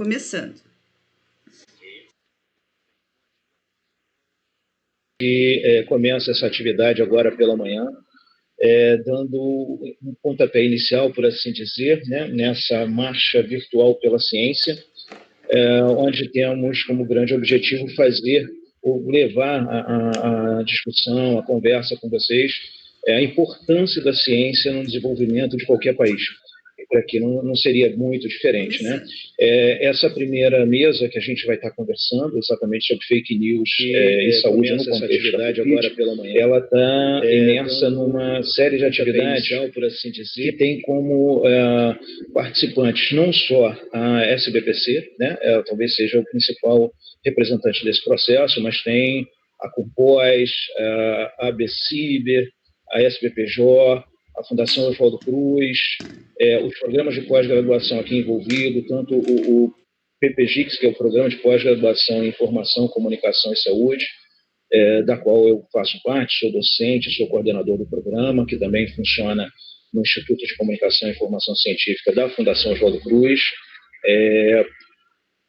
Começando. E começa essa atividade agora pela manhã, dando um pontapé inicial, por assim dizer, né, nessa marcha virtual pela ciência, onde temos como grande objetivo fazer ou levar a discussão, a conversa com vocês, a importância da ciência no desenvolvimento de qualquer país. Por aqui não seria muito diferente, né? Essa primeira mesa que a gente vai estar conversando exatamente sobre fake news e saúde no contexto da Covid, agora pela manhã, ela está imersa numa série de atividades por assim dizer, que tem como participantes não só a SBPC, né? Talvez seja o principal representante desse processo, mas tem a Compós, a ABCIBER, a SBPJ, a Fundação Oswaldo Cruz, os programas de pós-graduação aqui envolvidos, tanto o PPGIX, que é o Programa de Pós-Graduação em Informação, Comunicação e Saúde, da qual eu faço parte, sou docente, sou coordenador do programa, que também funciona no Instituto de Comunicação e Informação Científica da Fundação Oswaldo Cruz.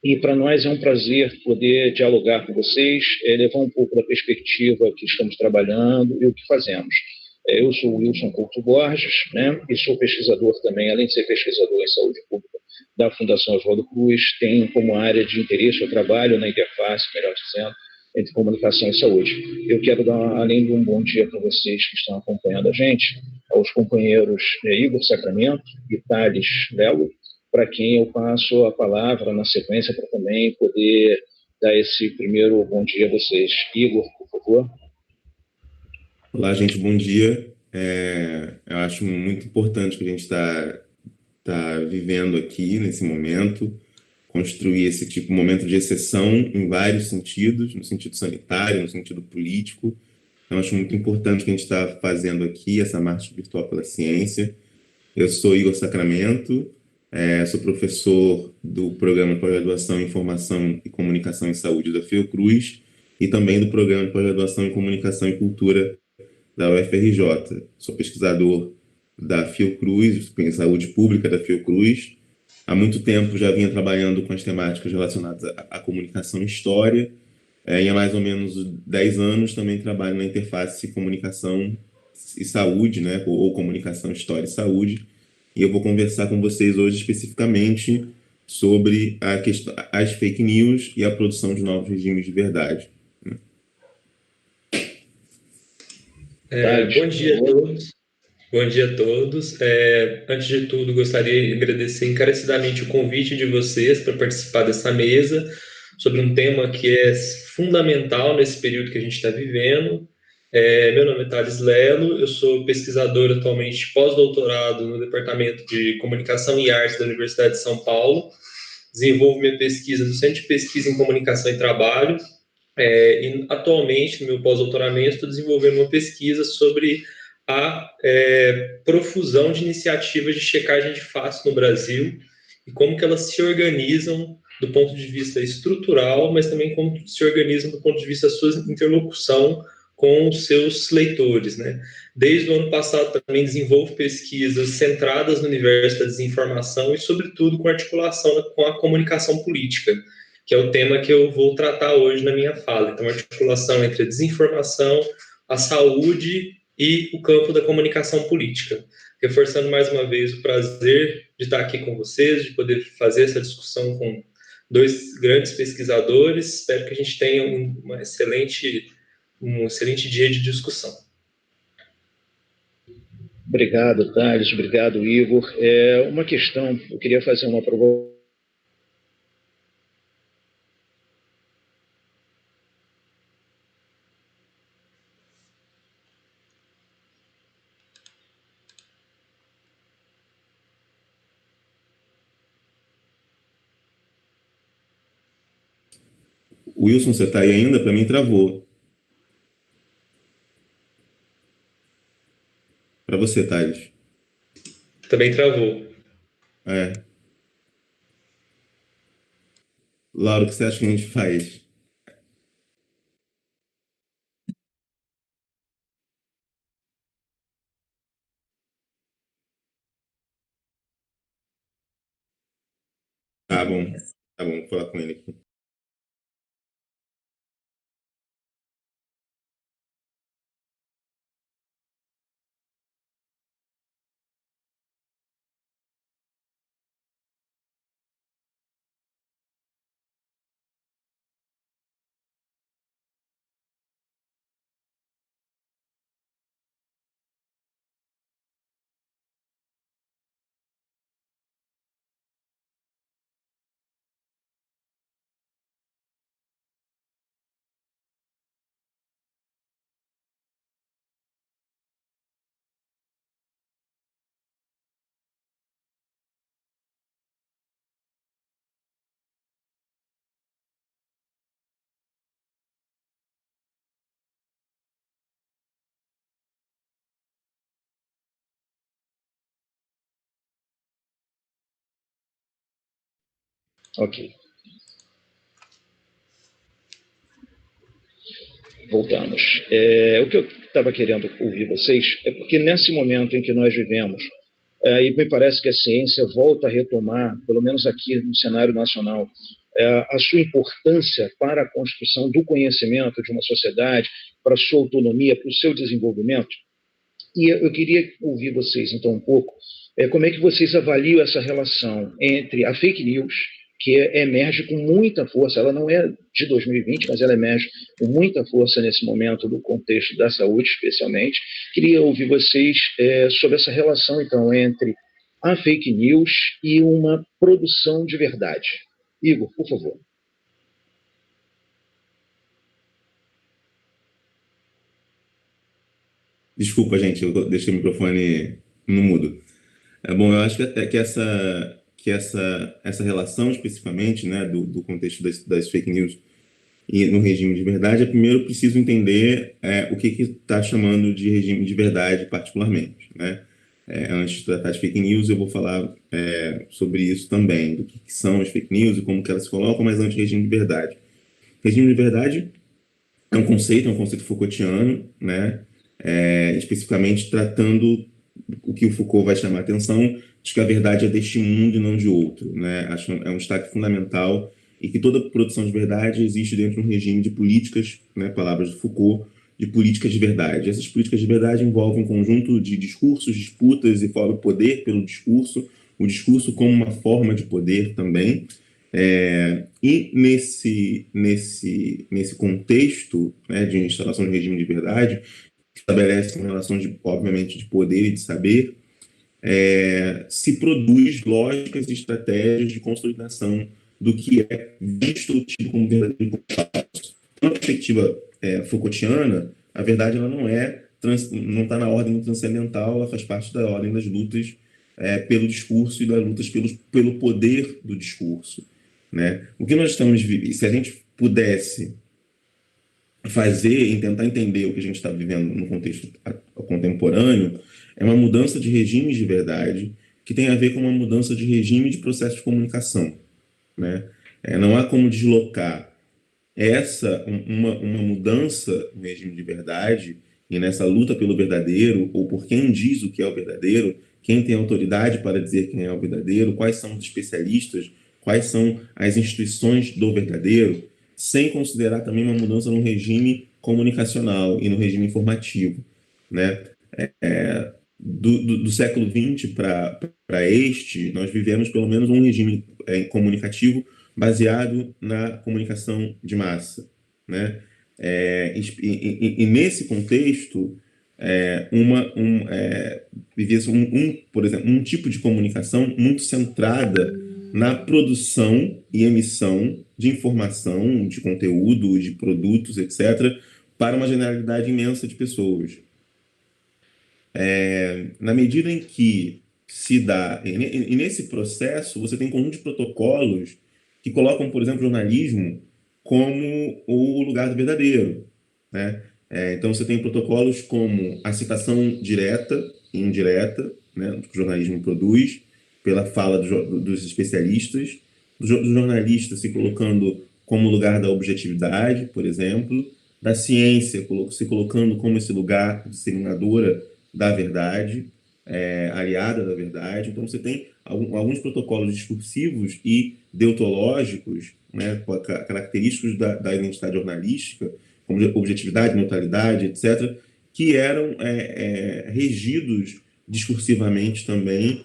E para nós é um prazer poder dialogar com vocês, levar um pouco da perspectiva que estamos trabalhando e o que fazemos. Eu sou o Wilson Couto Borges, né, e sou pesquisador também, além de ser pesquisador em saúde pública da Fundação Oswaldo Cruz, tenho como área de interesse o trabalho na interface, melhor dizendo, entre comunicação e saúde. Eu quero dar, além de um bom dia para vocês que estão acompanhando a gente, aos companheiros Igor Sacramento e Thales Lelo, para quem eu passo a palavra na sequência para também poder dar esse primeiro bom dia a vocês. Igor, por favor. Olá, gente, bom dia. Eu acho muito importante que a gente tá vivendo aqui nesse momento, construir esse tipo de momento de exceção em vários sentidos, no sentido sanitário, no sentido político. Então, acho muito importante o que a gente está fazendo aqui, essa marcha virtual pela ciência. Eu sou Igor Sacramento, sou professor do Programa de Pós-Graduação em Informação e Comunicação em Saúde da Fiocruz e também do Programa de Pós-Graduação em Comunicação e Cultura da UFRJ. Sou pesquisador da Fiocruz, em saúde pública da Fiocruz. Há muito tempo já vinha trabalhando com as temáticas relacionadas à comunicação e história. E há mais ou menos 10 anos também trabalho na interface comunicação e saúde, né, ou comunicação, história e saúde. E eu vou conversar com vocês hoje especificamente sobre as fake news e a produção de novos regimes de verdade. Bom dia a todos. Bom dia a todos. Antes de tudo, gostaria de agradecer encarecidamente o convite de vocês para participar dessa mesa sobre um tema que é fundamental nesse período que a gente está vivendo. Meu nome é Thales Lelo, eu sou pesquisador atualmente pós-doutorado no Departamento de Comunicação e Artes da Universidade de São Paulo. Desenvolvo minha pesquisa no Centro de Pesquisa em Comunicação e Trabalho. E atualmente, no meu pós-doutoramento, estou desenvolvendo uma pesquisa sobre a profusão de iniciativas de checagem de face no Brasil e como que elas se organizam do ponto de vista estrutural, mas também como se organizam do ponto de vista da sua interlocução com os seus leitores, né? Desde o ano passado também desenvolvo pesquisas centradas no universo da desinformação e, sobretudo, com articulação com a comunicação política, que é o tema que eu vou tratar hoje na minha fala. Então, a articulação entre a desinformação, a saúde e o campo da comunicação política. Reforçando mais uma vez o prazer de estar aqui com vocês, de poder fazer essa discussão com dois grandes pesquisadores. Espero que a gente tenha um excelente dia de discussão. Obrigado, Thales. Obrigado, Igor. Uma questão, eu queria fazer uma provocação. Wilson, você está aí ainda? Para mim travou. Para você, Thales. Também travou. Laura, o que você acha que a gente faz? Tá bom. Tá bom, vou falar com ele aqui. Ok. Voltamos. O que eu estava querendo ouvir vocês é porque nesse momento em que nós vivemos, e me parece que a ciência volta a retomar, pelo menos aqui no cenário nacional, a sua importância para a construção do conhecimento de uma sociedade, para a sua autonomia, para o seu desenvolvimento. E eu queria ouvir vocês, então, um pouco, como é que vocês avaliam essa relação entre a fake news, que emerge com muita força, ela não é de 2020, mas ela emerge com muita força nesse momento do contexto da saúde, especialmente. Queria ouvir vocês sobre essa relação, então, entre a fake news e uma produção de verdade. Igor, por favor. Desculpa, gente, eu deixei o microfone no mudo. Bom, eu acho que essa relação especificamente, né, do contexto das fake news e no regime de verdade, primeiro eu preciso entender o que está chamando de regime de verdade particularmente, né? Antes de tratar de fake news, eu vou falar sobre isso também, do que são as fake news e como que elas se colocam, mas antes regime de verdade. Regime de verdade é um conceito Foucaultiano, né? Especificamente tratando o que o Foucault vai chamar a atenção de que a verdade é deste mundo e não de outro, né? Acho que é um destaque fundamental e que toda produção de verdade existe dentro de um regime de políticas, né? Palavras do Foucault, de políticas de verdade. Essas políticas de verdade envolvem um conjunto de discursos, disputas e o poder pelo discurso, o discurso como uma forma de poder também. E nesse contexto, né, de instalação de regime de verdade, que estabelece uma relação, obviamente, de poder e de saber, se produz lógicas e estratégias de consolidação do que é visto ou tido como verdadeiro. Na perspectiva Foucaultiana, a verdade ela não está na ordem transcendental, ela faz parte da ordem das lutas pelo discurso e das lutas pelo poder do discurso, né? O que nós estamos vivendo, se a gente pudesse fazer e tentar entender o que a gente está vivendo no contexto contemporâneo, é uma mudança de regimes de verdade que tem a ver com uma mudança de regime de processo de comunicação, né? Não há como deslocar uma mudança no regime de verdade e nessa luta pelo verdadeiro, ou por quem diz o que é o verdadeiro, quem tem autoridade para dizer quem é o verdadeiro, quais são os especialistas, quais são as instituições do verdadeiro, sem considerar também uma mudança no regime comunicacional e no regime informativo, né? Do século XX para este, nós vivemos pelo menos um regime comunicativo baseado na comunicação de massa, né? E nesse contexto, vivia-se por exemplo, um tipo de comunicação muito centrada na produção e emissão de informação, de conteúdo, de produtos, etc., para uma generalidade imensa de pessoas. Na medida em que se dá, e nesse processo, você tem um conjunto de protocolos que colocam, por exemplo, o jornalismo como o lugar do verdadeiro, né? Então, você tem protocolos como a citação direta e indireta, né, que o jornalismo produz, pela fala dos especialistas, do jornalista se colocando como lugar da objetividade, por exemplo, da ciência se colocando como esse lugar disseminadora da verdade, aliada da verdade. Então, você tem alguns protocolos discursivos e deontológicos, né, característicos da identidade jornalística, como objetividade, neutralidade, etc., que eram regidos discursivamente também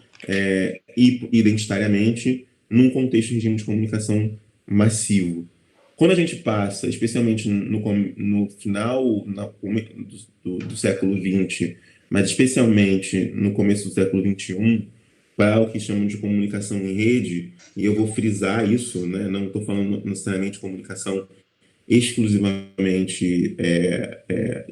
e identitariamente num contexto de regime de comunicação massivo. Quando a gente passa, especialmente no final do século XX, mas especialmente no começo do século XXI, para o que chamam de comunicação em rede, e eu vou frisar isso, né? Não estou falando necessariamente de comunicação exclusivamente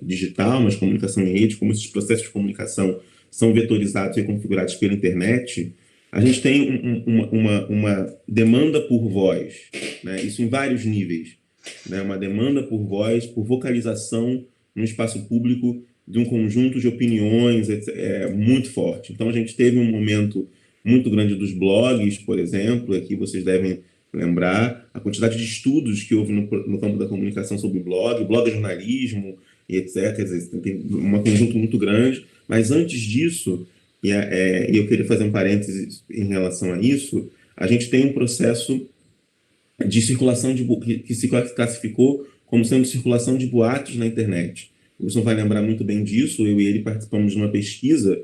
digital, mas comunicação em rede, como esses processos de comunicação são vetorizados e configurados pela internet, a gente tem uma demanda por voz, né? Isso em vários níveis, né? Uma demanda por voz, por vocalização no espaço público de um conjunto de opiniões muito forte. Então, a gente teve um momento muito grande dos blogs, por exemplo, aqui vocês devem lembrar a quantidade de estudos que houve no campo da comunicação sobre blog jornalismo e etc. Tem um conjunto muito grande, mas antes disso, e eu queria fazer um parênteses em relação a isso, a gente tem um processo de circulação que se classificou como sendo circulação de boatos na internet. O Wilson vai lembrar muito bem disso, eu e ele participamos de uma pesquisa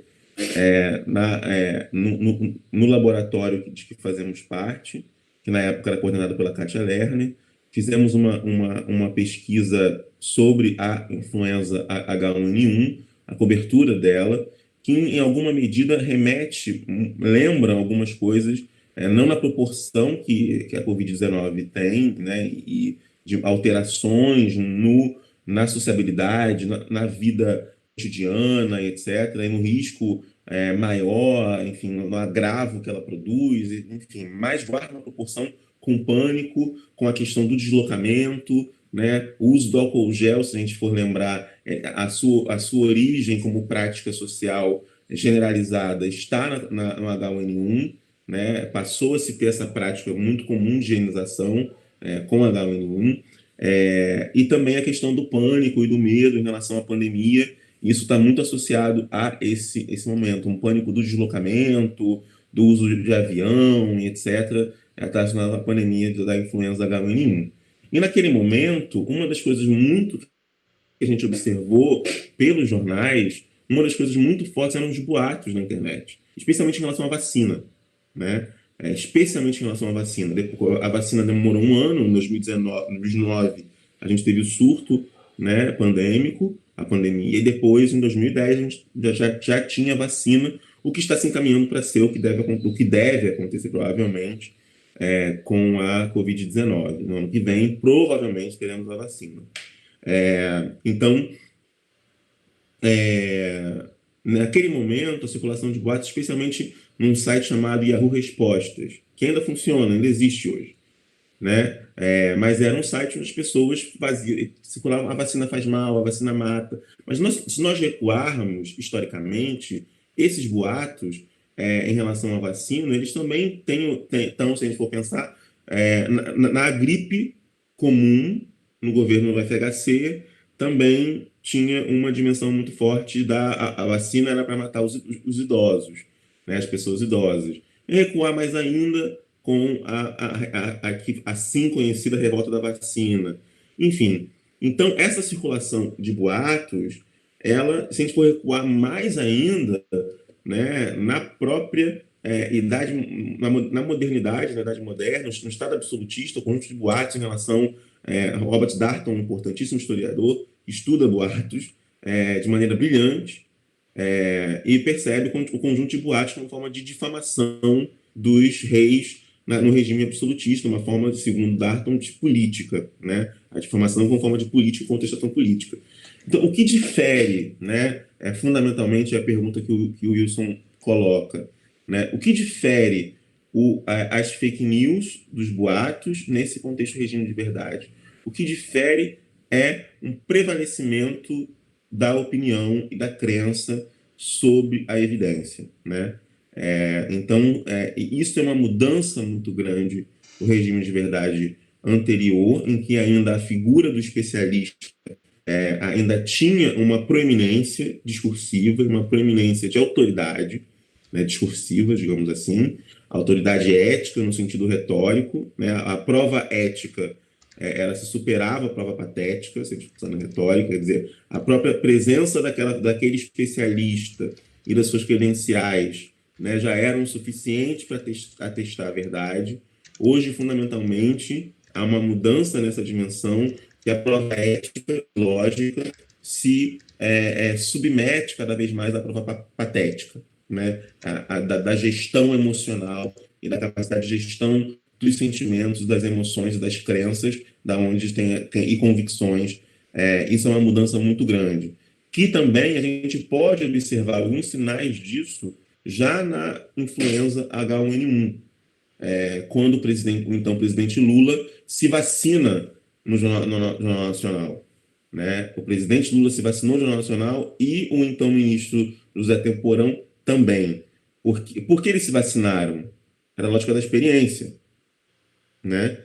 no laboratório de que fazemos parte, que na época era coordenado pela Kátia Lerner. Fizemos uma pesquisa sobre a influenza H1N1, a cobertura dela, que em alguma medida lembra algumas coisas, não na proporção que a Covid-19 tem, né, e de alterações na sociabilidade, na vida cotidiana, etc., e no risco maior, enfim, no agravo que ela produz, enfim, mas guarda uma proporção com pânico, com a questão do deslocamento, né? O uso do álcool gel, se a gente for lembrar, a sua origem como prática social generalizada está no H1N1, né? Passou a se ter essa prática muito comum de higienização com H1N1, e também a questão do pânico e do medo em relação à pandemia. Isso está muito associado a esse momento, um pânico do deslocamento, do uso de avião, etc., relacionado à pandemia da influenza H1N1. E naquele momento, uma das coisas muito que a gente observou pelos jornais, uma das coisas muito fortes eram os boatos na internet, especialmente em relação à vacina, né? Especialmente em relação à vacina. A vacina demorou um ano, em 2019, a gente teve o surto, né, pandêmico, a pandemia, e depois, em 2010, a gente já tinha vacina, o que está se encaminhando para ser o que deve acontecer, provavelmente, com a Covid-19. No ano que vem, provavelmente, teremos a vacina. Então, naquele momento, a circulação de boatos, especialmente num site chamado Yahoo Respostas, que ainda funciona, ainda existe hoje, né? Mas era um site onde as pessoas circulavam: a vacina faz mal, a vacina mata. Mas se nós recuarmos historicamente, esses boatos em relação à vacina, eles também estão, se a gente for pensar, na gripe comum, no governo do FHC, também tinha uma dimensão muito forte a vacina era para matar os idosos, né, as pessoas idosas. E recuar mais ainda com a assim conhecida revolta da vacina. Enfim, então essa circulação de boatos, se a gente for recuar mais ainda, né, na própria na modernidade, na idade moderna, no estado absolutista, o conjunto de boatos em relação Robert Darnton, um importantíssimo historiador, estuda boatos de maneira brilhante, e percebe o conjunto de boatos como forma de difamação dos reis no regime absolutista, uma forma, segundo Darnton, de política, né? A difamação como forma de política e contestação política. Então, o que difere, né, fundamentalmente, é a pergunta que o Wilson coloca, né? O que difere as fake news dos boatos nesse contexto de regime de verdade? O que difere é um prevalecimento da opinião e da crença sobre a evidência, né? Então, isso é uma mudança muito grande do regime de verdade anterior, em que ainda a figura do especialista ainda tinha uma proeminência discursiva, uma proeminência de autoridade, né, discursiva, digamos assim, a autoridade ética no sentido retórico, né, a prova ética, ela se superava a prova patética, se a gente pensar na retórica, quer dizer, a própria presença daquele especialista e das suas credenciais, né, já eram suficientes para atestar a verdade. Hoje, fundamentalmente, há uma mudança nessa dimensão que a prova ética, lógica, se submete cada vez mais à prova patética, né? Da gestão emocional e da capacidade de gestão dos sentimentos, das emoções e das crenças, da onde tem e convicções. Isso é uma mudança muito grande. Que também a gente pode observar alguns sinais disso já na influenza H1N1, quando o então presidente Lula se vacina no Jornal Nacional. Né? O presidente Lula se vacinou no Jornal Nacional e o então ministro José Temporão também. Por que eles se vacinaram? Era a lógica da experiência. Né?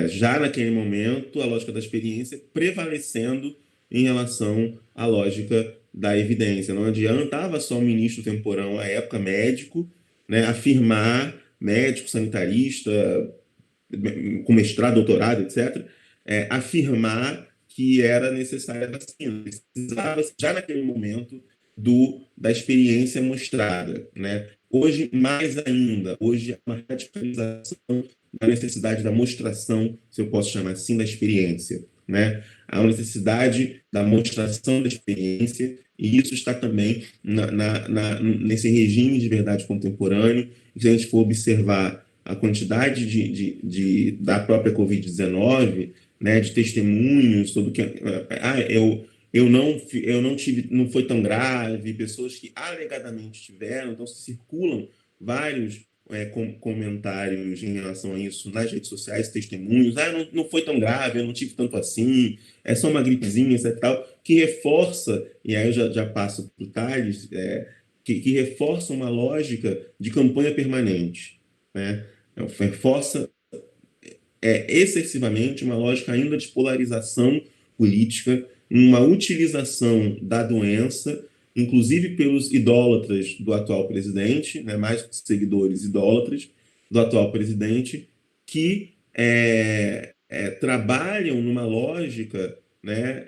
Já naquele momento, a lógica da experiência prevalecendo em relação à lógica da evidência. Não adiantava só o ministro Temporão, à época médico, né, afirmar, médico, sanitarista, com mestrado, doutorado, etc., afirmar que era necessária a vacina. Precisava, já naquele momento, da experiência mostrada. Né? Hoje, mais ainda, hoje há uma radicalização da necessidade da mostração, se eu posso chamar assim, da experiência. Né? Há uma necessidade da mostração da experiência, e isso está também nesse regime de verdade contemporâneo. E se a gente for observar a quantidade da própria Covid-19, né, de testemunhos sobre que eu não tive, não foi tão grave, pessoas que alegadamente tiveram, então circulam vários comentários em relação a isso nas redes sociais, testemunhos, não foi tão grave, eu não tive tanto assim, é só uma gripezinha, etc. Tal, que reforça, e aí eu já passo para o Thales, que reforça uma lógica de campanha permanente, né? Reforça excessivamente uma lógica ainda de polarização política, uma utilização da doença, inclusive pelos idólatras do atual presidente, né, mais seguidores idólatras do atual presidente, que trabalham numa lógica, né,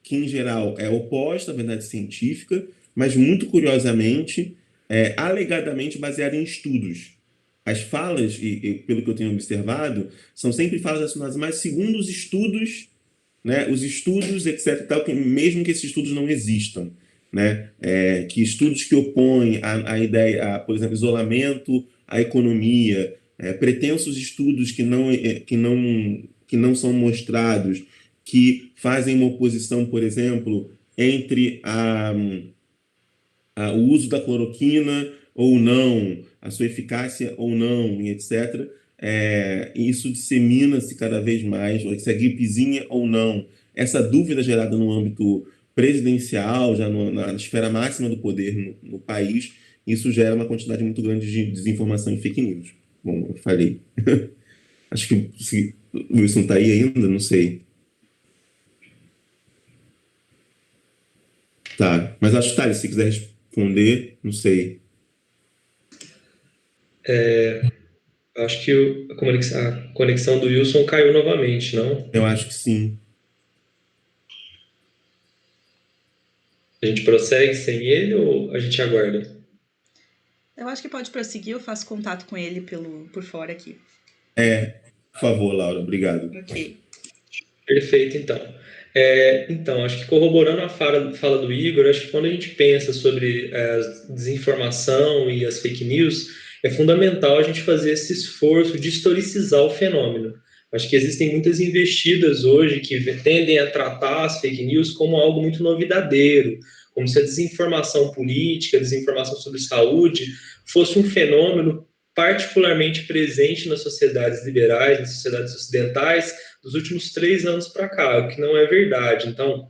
que, em geral, é oposta à verdade científica, mas, muito curiosamente, alegadamente baseada em estudos. As falas, e pelo que eu tenho observado, são sempre falas relacionadas mais segundo os estudos, né, os estudos, etc., tal, mesmo que esses estudos não existam. Né, que estudos que opõem a ideia, por exemplo, isolamento à economia, pretensos estudos que não são mostrados, que fazem uma oposição, por exemplo, entre o uso da cloroquina ou não, a sua eficácia ou não, e etc. Isso dissemina-se cada vez mais, se é gripezinha ou não. Essa dúvida gerada no âmbito presidencial, já na esfera máxima do poder no país, isso gera uma quantidade muito grande de desinformação e fake news. Bom, eu falei. Acho que o Wilson está aí ainda, não sei. Tá, mas acho que tá, se quiser responder, não sei. Acho que a conexão do Wilson caiu novamente, não? Eu acho que sim. A gente prossegue sem ele ou a gente aguarda? Eu acho que pode prosseguir, eu faço contato com ele por fora aqui. Por favor, Laura, obrigado. Ok. Perfeito, então. Então, acho que corroborando a fala do Igor, acho que quando a gente pensa sobre a desinformação e as fake news, é fundamental a gente fazer esse esforço de historicizar o fenômeno. Acho que existem muitas investidas hoje que tendem a tratar as fake news como algo muito novidadeiro, como se a desinformação política, a desinformação sobre saúde fosse um fenômeno particularmente presente nas sociedades liberais, nas sociedades ocidentais, dos últimos 3 anos para cá, o que não é verdade. Então,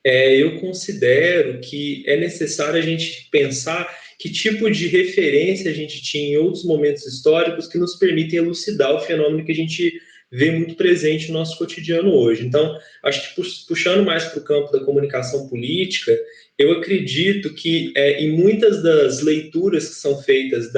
eu considero que é necessário a gente pensar que tipo de referência a gente tinha em outros momentos históricos que nos permitem elucidar o fenômeno que a gente vê muito presente no nosso cotidiano hoje. Então, acho que puxando mais para o campo da comunicação política, eu acredito que em muitas das leituras que são feitas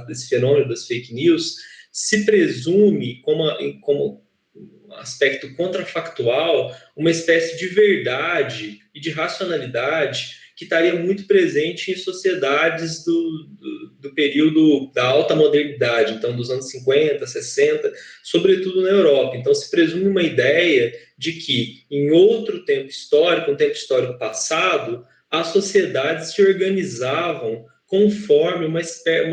desse fenômeno das fake news, se presume como um aspecto contrafactual uma espécie de verdade e de racionalidade que estaria muito presente em sociedades do período da alta modernidade, então dos anos 50, 60, sobretudo na Europa. Então se presume uma ideia de que em outro tempo histórico, um tempo histórico passado, as sociedades se organizavam conforme uma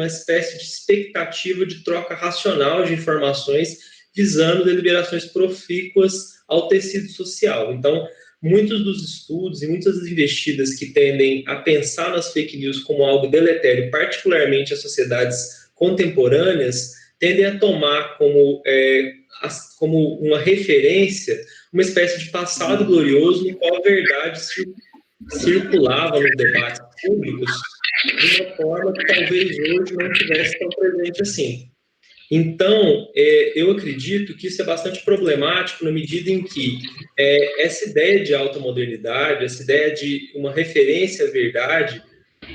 espécie de expectativa de troca racional de informações visando deliberações profícuas ao tecido social. Então, muitos dos estudos e muitas das investidas que tendem a pensar nas fake news como algo deletério, particularmente as sociedades contemporâneas, tendem a tomar como uma referência uma espécie de passado glorioso no qual a verdade circulava nos debates públicos de uma forma que talvez hoje não tivesse tão presente assim. Então, eu acredito que isso é bastante problemático na medida em que essa ideia de alta modernidade, essa ideia de uma referência à verdade,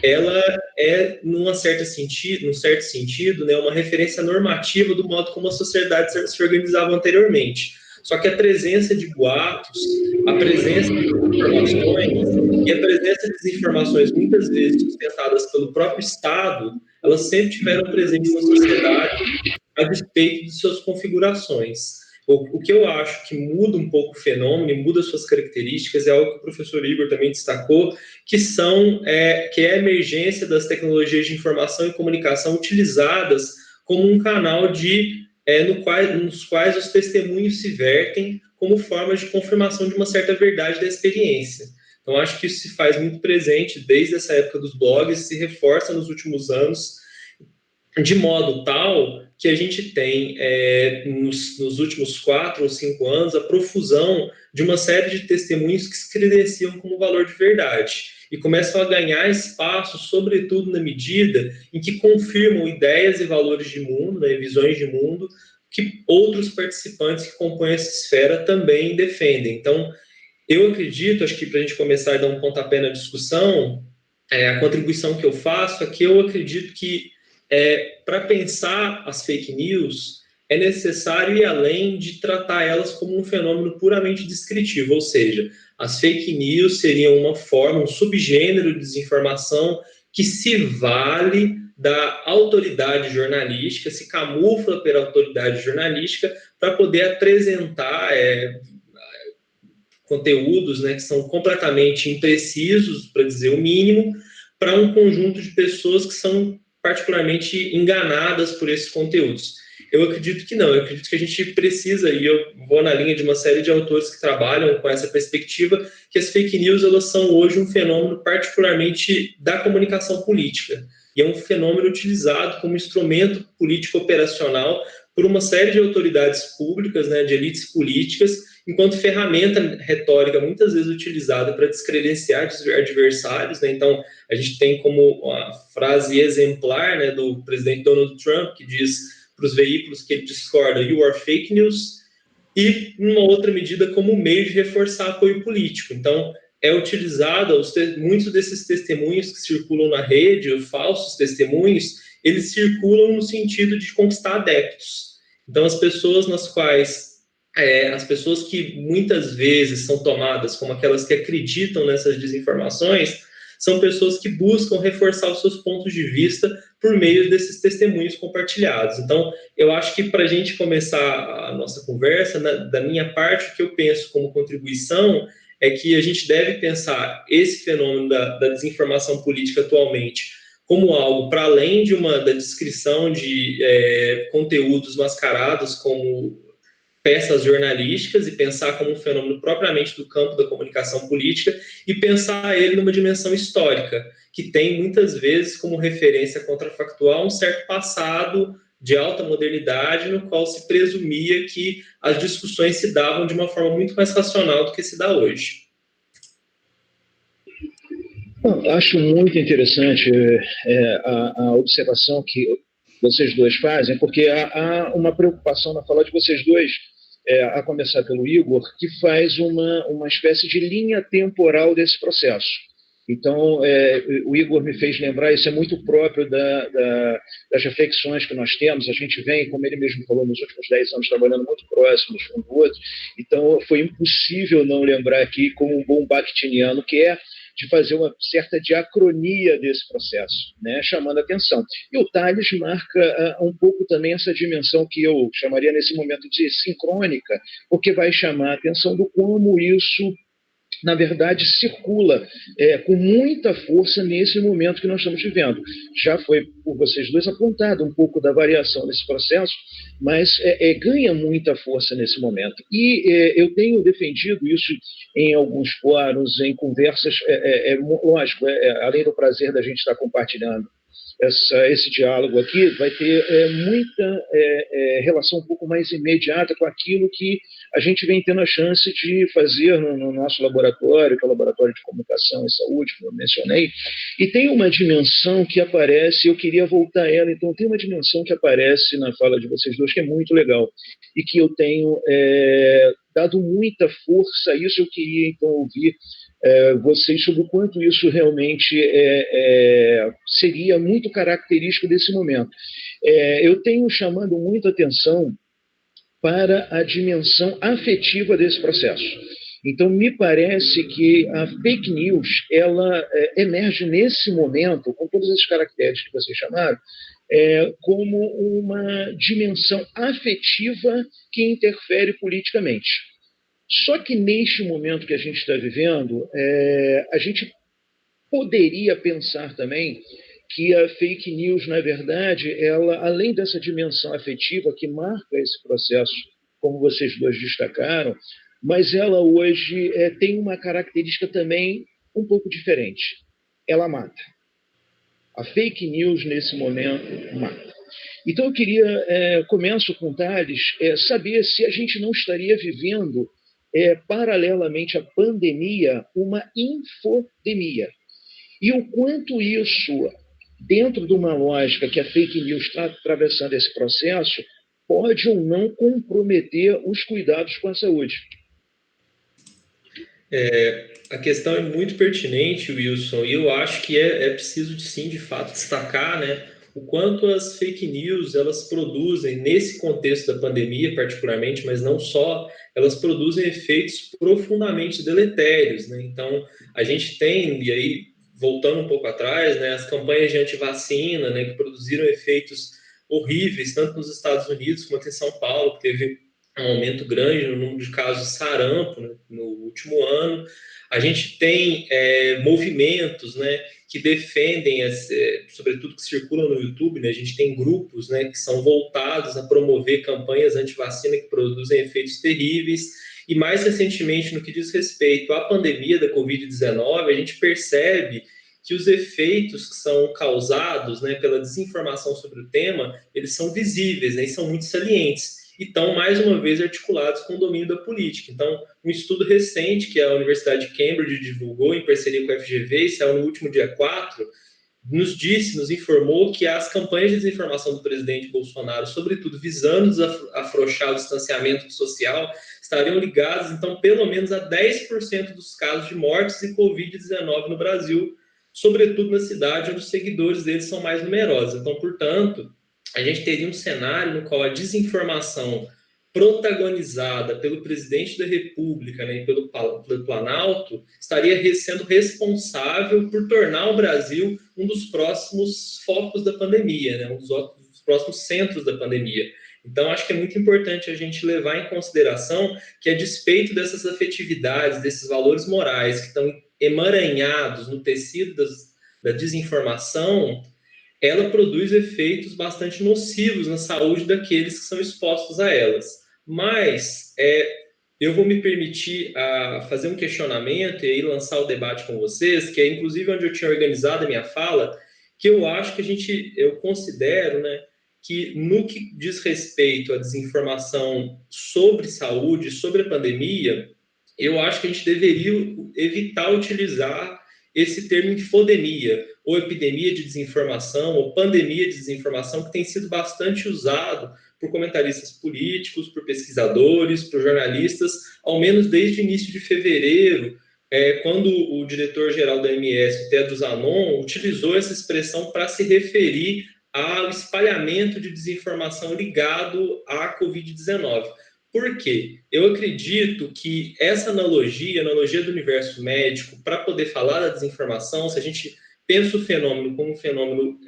ela é, num certo sentido, né, uma referência normativa do modo como a sociedade se organizava anteriormente. Só que a presença de boatos, a presença de informações e a presença de desinformações, muitas vezes sustentadas pelo próprio Estado, elas sempre tiveram presente na sociedade a despeito de suas configurações. O que eu acho que muda um pouco o fenômeno e muda suas características é algo que o professor Igor também destacou, que é a emergência das tecnologias de informação e comunicação utilizadas como um canal nos quais os testemunhos se vertem como formas de confirmação de uma certa verdade da experiência. Então, acho que isso se faz muito presente desde essa época dos blogs, se reforça nos últimos anos, de modo tal que a gente tem, nos últimos 4 ou 5 anos, a profusão de uma série de testemunhos que se credenciam como valor de verdade e começam a ganhar espaço, sobretudo na medida em que confirmam ideias e valores de mundo, né, visões de mundo, que outros participantes que compõem essa esfera também defendem. Então, eu acredito, acho que para a gente começar a dar um pontapé na discussão, a contribuição que eu faço é que eu acredito que para pensar as fake news, é necessário ir além de tratar elas como um fenômeno puramente descritivo, ou seja, as fake news seriam uma forma, um subgênero de desinformação que se vale da autoridade jornalística, se camufla pela autoridade jornalística para poder apresentar conteúdos, né, que são completamente imprecisos, para dizer o mínimo, para um conjunto de pessoas que são particularmente enganadas por esses conteúdos. Eu acredito que não, eu acredito que a gente precisa, e eu vou na linha de uma série de autores que trabalham com essa perspectiva, que as fake news elas são hoje um fenômeno particularmente da comunicação política, e é um fenômeno utilizado como instrumento político operacional por uma série de autoridades públicas, né, de elites políticas, enquanto ferramenta retórica muitas vezes utilizada para descredenciar adversários, né? Então, a gente tem como a frase exemplar, né, do presidente Donald Trump, que diz para os veículos que ele discorda, "You are fake news", e, numa outra medida, como meio de reforçar apoio político. Então, é utilizado, muitos desses testemunhos que circulam na rede, os falsos testemunhos, eles circulam no sentido de conquistar adeptos. Então, as pessoas que muitas vezes são tomadas como aquelas que acreditam nessas desinformações, são pessoas que buscam reforçar os seus pontos de vista por meio desses testemunhos compartilhados. Então, eu acho que para a gente começar a nossa conversa, da minha parte, o que eu penso como contribuição é que a gente deve pensar esse fenômeno da desinformação política atualmente como algo para além da descrição de conteúdos mascarados como peças jornalísticas e pensar como um fenômeno propriamente do campo da comunicação política e pensar ele numa dimensão histórica, que tem muitas vezes como referência contrafactual um certo passado de alta modernidade no qual se presumia que as discussões se davam de uma forma muito mais racional do que se dá hoje. Bom, acho muito interessante a observação que vocês dois fazem, porque há uma preocupação na fala de vocês dois, a começar pelo Igor, que faz uma espécie de linha temporal desse processo. Então, o Igor me fez lembrar, isso é muito próprio das reflexões que nós temos. A gente vem, como ele mesmo falou, nos últimos 10 anos trabalhando muito próximos um do outro, então foi impossível não lembrar aqui, como um bom bakhtiniano que é, de fazer uma certa diacronia desse processo, né, chamando a atenção. E o Tales marca um pouco também essa dimensão que eu chamaria nesse momento de sincrônica, porque vai chamar a atenção do como isso, na verdade, circula com muita força nesse momento que nós estamos vivendo. Já foi por vocês dois apontado um pouco da variação nesse processo, mas ganha muita força nesse momento. E eu tenho defendido isso em alguns fóruns, em conversas, lógico, além do prazer da gente estar compartilhando esse diálogo aqui, vai ter muita relação um pouco mais imediata com aquilo que a gente vem tendo a chance de fazer no nosso laboratório, que é o Laboratório de Comunicação e Saúde, como eu mencionei, e tem uma dimensão que aparece, eu queria voltar a ela, então tem uma dimensão que aparece na fala de vocês dois, que é muito legal, e que eu tenho dado muita força a isso. Eu queria, então, ouvir vocês sobre o quanto isso realmente seria muito característico desse momento. Eu tenho chamando muita atenção para a dimensão afetiva desse processo. Então, me parece que a fake news, ela emerge nesse momento, com todas as características que vocês chamaram, como uma dimensão afetiva que interfere politicamente. Só que neste momento que a gente está vivendo, a gente poderia pensar também que a fake news, na verdade, ela, além dessa dimensão afetiva que marca esse processo, como vocês dois destacaram, mas ela hoje tem uma característica também um pouco diferente. Ela mata. A fake news, nesse momento, mata. Então, eu queria, começo com o Tales, saber se a gente não estaria vivendo, paralelamente à pandemia, uma infodemia. E o quanto isso, dentro de uma lógica que a fake news está atravessando esse processo, pode ou não comprometer os cuidados com a saúde. A questão é muito pertinente, Wilson, e eu acho que é preciso, sim, de fato, destacar, né, o quanto as fake news, elas produzem, nesse contexto da pandemia particularmente, mas não só, elas produzem efeitos profundamente deletérios, né? Então, a gente tem, e aí, voltando um pouco atrás, né, as campanhas de antivacina, né, que produziram efeitos horríveis, tanto nos Estados Unidos quanto em São Paulo, que teve um aumento grande no número de casos de sarampo, né, no último ano. A gente tem movimentos, né, que defendem, sobretudo que circulam no YouTube, né, a gente tem grupos, né, que são voltados a promover campanhas anti-vacina que produzem efeitos terríveis. E mais recentemente, no que diz respeito à pandemia da Covid-19, a gente percebe que os efeitos que são causados, né, pela desinformação sobre o tema, eles são visíveis, né, e são muito salientes. E estão, mais uma vez, articulados com o domínio da política. Então, um estudo recente que a Universidade de Cambridge divulgou em parceria com a FGV, e saiu no último dia 4, nos informou que as campanhas de desinformação do presidente Bolsonaro, sobretudo visando afrouxar o distanciamento social, estariam ligadas, então, pelo menos a 10% dos casos de mortes e Covid-19 no Brasil, sobretudo na cidade onde os seguidores deles são mais numerosos. Então, portanto, a gente teria um cenário no qual a desinformação protagonizada pelo presidente da República, né, e pelo Planalto, estaria sendo responsável por tornar o Brasil um dos próximos focos da pandemia, né, um dos próximos centros da pandemia. Então, acho que é muito importante a gente levar em consideração que, a despeito dessas afetividades, desses valores morais que estão emaranhados no tecido da desinformação, ela produz efeitos bastante nocivos na saúde daqueles que são expostos a elas. Mas eu vou me permitir fazer um questionamento e aí lançar o debate com vocês, que é inclusive onde eu tinha organizado a minha fala, que eu acho que eu considero, né, que no que diz respeito à desinformação sobre saúde, sobre a pandemia, eu acho que a gente deveria evitar utilizar esse termo infodemia, ou epidemia de desinformação, ou pandemia de desinformação, que tem sido bastante usado por comentaristas políticos, por pesquisadores, por jornalistas, ao menos desde o início de fevereiro, quando o diretor-geral da MS, Tedros Adhanom, utilizou essa expressão para se referir ao espalhamento de desinformação ligado à Covid-19. Por quê? Eu acredito que essa analogia, a analogia do universo médico, para poder falar da desinformação, se a gente pensa o fenômeno como um fenômeno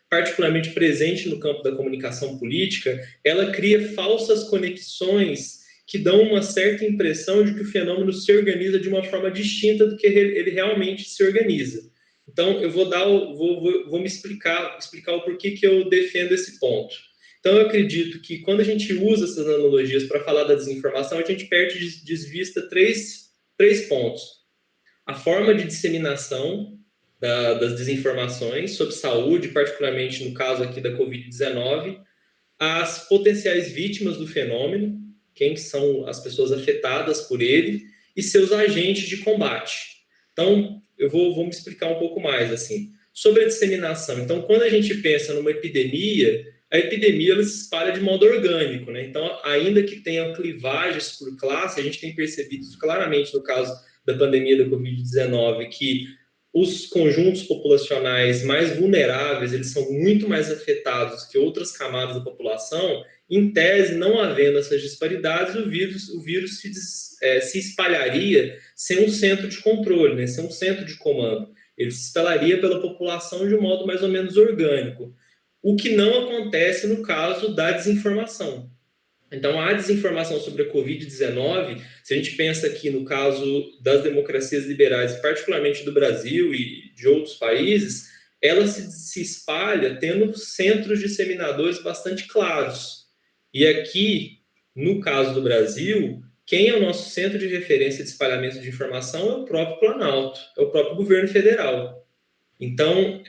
particularmente presente no campo da comunicação política, ela cria falsas conexões que dão uma certa impressão de que o fenômeno se organiza de uma forma distinta do que ele realmente se organiza. Então, eu vou me explicar o porquê que eu defendo esse ponto. Então, eu acredito que quando a gente usa essas analogias para falar da desinformação, a gente perde de vista três pontos. A forma de disseminação das desinformações sobre saúde, particularmente no caso aqui da Covid-19, as potenciais vítimas do fenômeno, quem são as pessoas afetadas por ele, e seus agentes de combate. Então, eu vou me explicar um pouco mais, assim, sobre a disseminação. Então, quando a gente pensa numa epidemia, a epidemia ela se espalha de modo orgânico, né? Então, ainda que tenha clivagens por classe, a gente tem percebido isso claramente no caso da pandemia da Covid-19, que os conjuntos populacionais mais vulneráveis, eles são muito mais afetados que outras camadas da população. Em tese, não havendo essas disparidades, o vírus se espalharia sem um centro de controle, né? Sem um centro de comando. Ele se instalaria pela população de um modo mais ou menos orgânico. O que não acontece no caso da desinformação. Então, a desinformação sobre a Covid-19, se a gente pensa aqui no caso das democracias liberais, particularmente do Brasil e de outros países, ela se espalha tendo centros disseminadores bastante claros. E aqui, no caso do Brasil, quem é o nosso centro de referência de espalhamento de informação é o próprio Planalto, é o próprio governo federal. Então,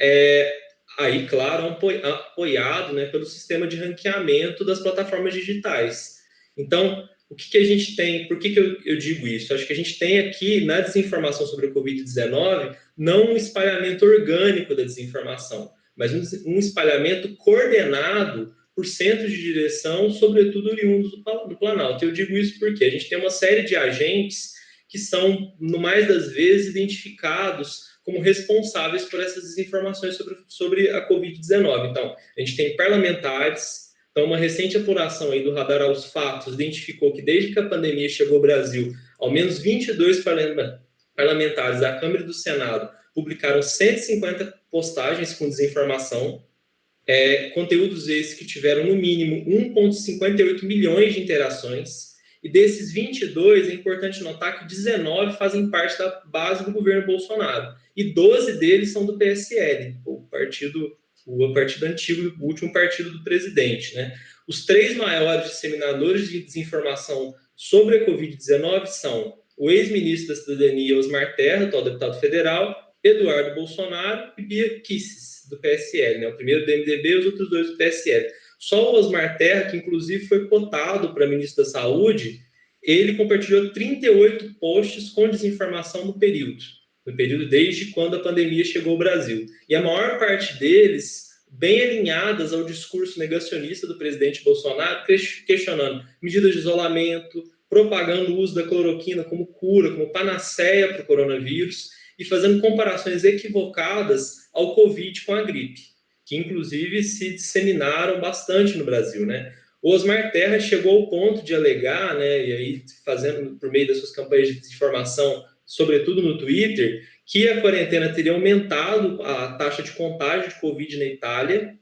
aí, claro, apoiado, né, pelo sistema de ranqueamento das plataformas digitais. Então, o que a gente tem? Por que eu digo isso? Acho que a gente tem aqui, na desinformação sobre a Covid-19, não um espalhamento orgânico da desinformação, mas um espalhamento coordenado por centros de direção, sobretudo oriundos do Planalto. Eu digo isso porque a gente tem uma série de agentes que são, no mais das vezes, identificados como responsáveis por essas desinformações sobre a Covid-19. Então, a gente tem parlamentares. Então, uma recente apuração aí do Radar aos Fatos identificou que, desde que a pandemia chegou ao Brasil, ao menos 22 parlamentares da Câmara e do Senado publicaram 150 postagens com desinformação, conteúdos esses que tiveram, no mínimo, 1,58 milhões de interações. E desses 22, é importante notar que 19 fazem parte da base do governo Bolsonaro. E 12 deles são do PSL, o partido antigo, o último partido do presidente, né? Os 3 maiores disseminadores de desinformação sobre a Covid-19 são o ex-ministro da Cidadania, Osmar Terra, atual deputado federal, Eduardo Bolsonaro e Bia Kicis, do PSL, né? O primeiro do MDB e os outros 2 do PSL. Só o Osmar Terra, que inclusive foi cotado para ministro da Saúde, ele compartilhou 38 posts com desinformação no período desde quando a pandemia chegou ao Brasil. E a maior parte deles, bem alinhadas ao discurso negacionista do presidente Bolsonaro, questionando medidas de isolamento, propagando o uso da cloroquina como cura, como panaceia para o coronavírus, e fazendo comparações equivocadas ao Covid com a gripe, que inclusive se disseminaram bastante no Brasil, né? O Osmar Terra chegou ao ponto de alegar, né, e aí fazendo por meio das suas campanhas de desinformação, sobretudo no Twitter, que a quarentena teria aumentado a taxa de contágio de Covid na Itália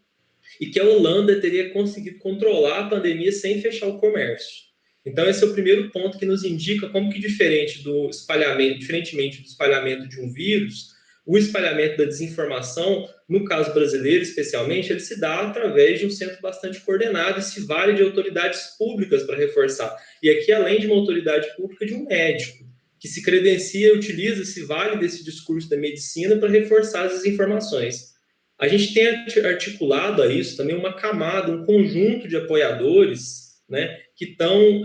e que a Holanda teria conseguido controlar a pandemia sem fechar o comércio. Então, esse é o primeiro ponto que nos indica como que, diferentemente do espalhamento de um vírus, o espalhamento da desinformação, no caso brasileiro especialmente, ele se dá através de um centro bastante coordenado e se vale de autoridades públicas para reforçar. E aqui, além de uma autoridade pública, de um médico, que se credencia e utiliza, se vale desse discurso da medicina para reforçar as desinformações. A gente tem articulado a isso também uma camada, um conjunto de apoiadores, né, que estão,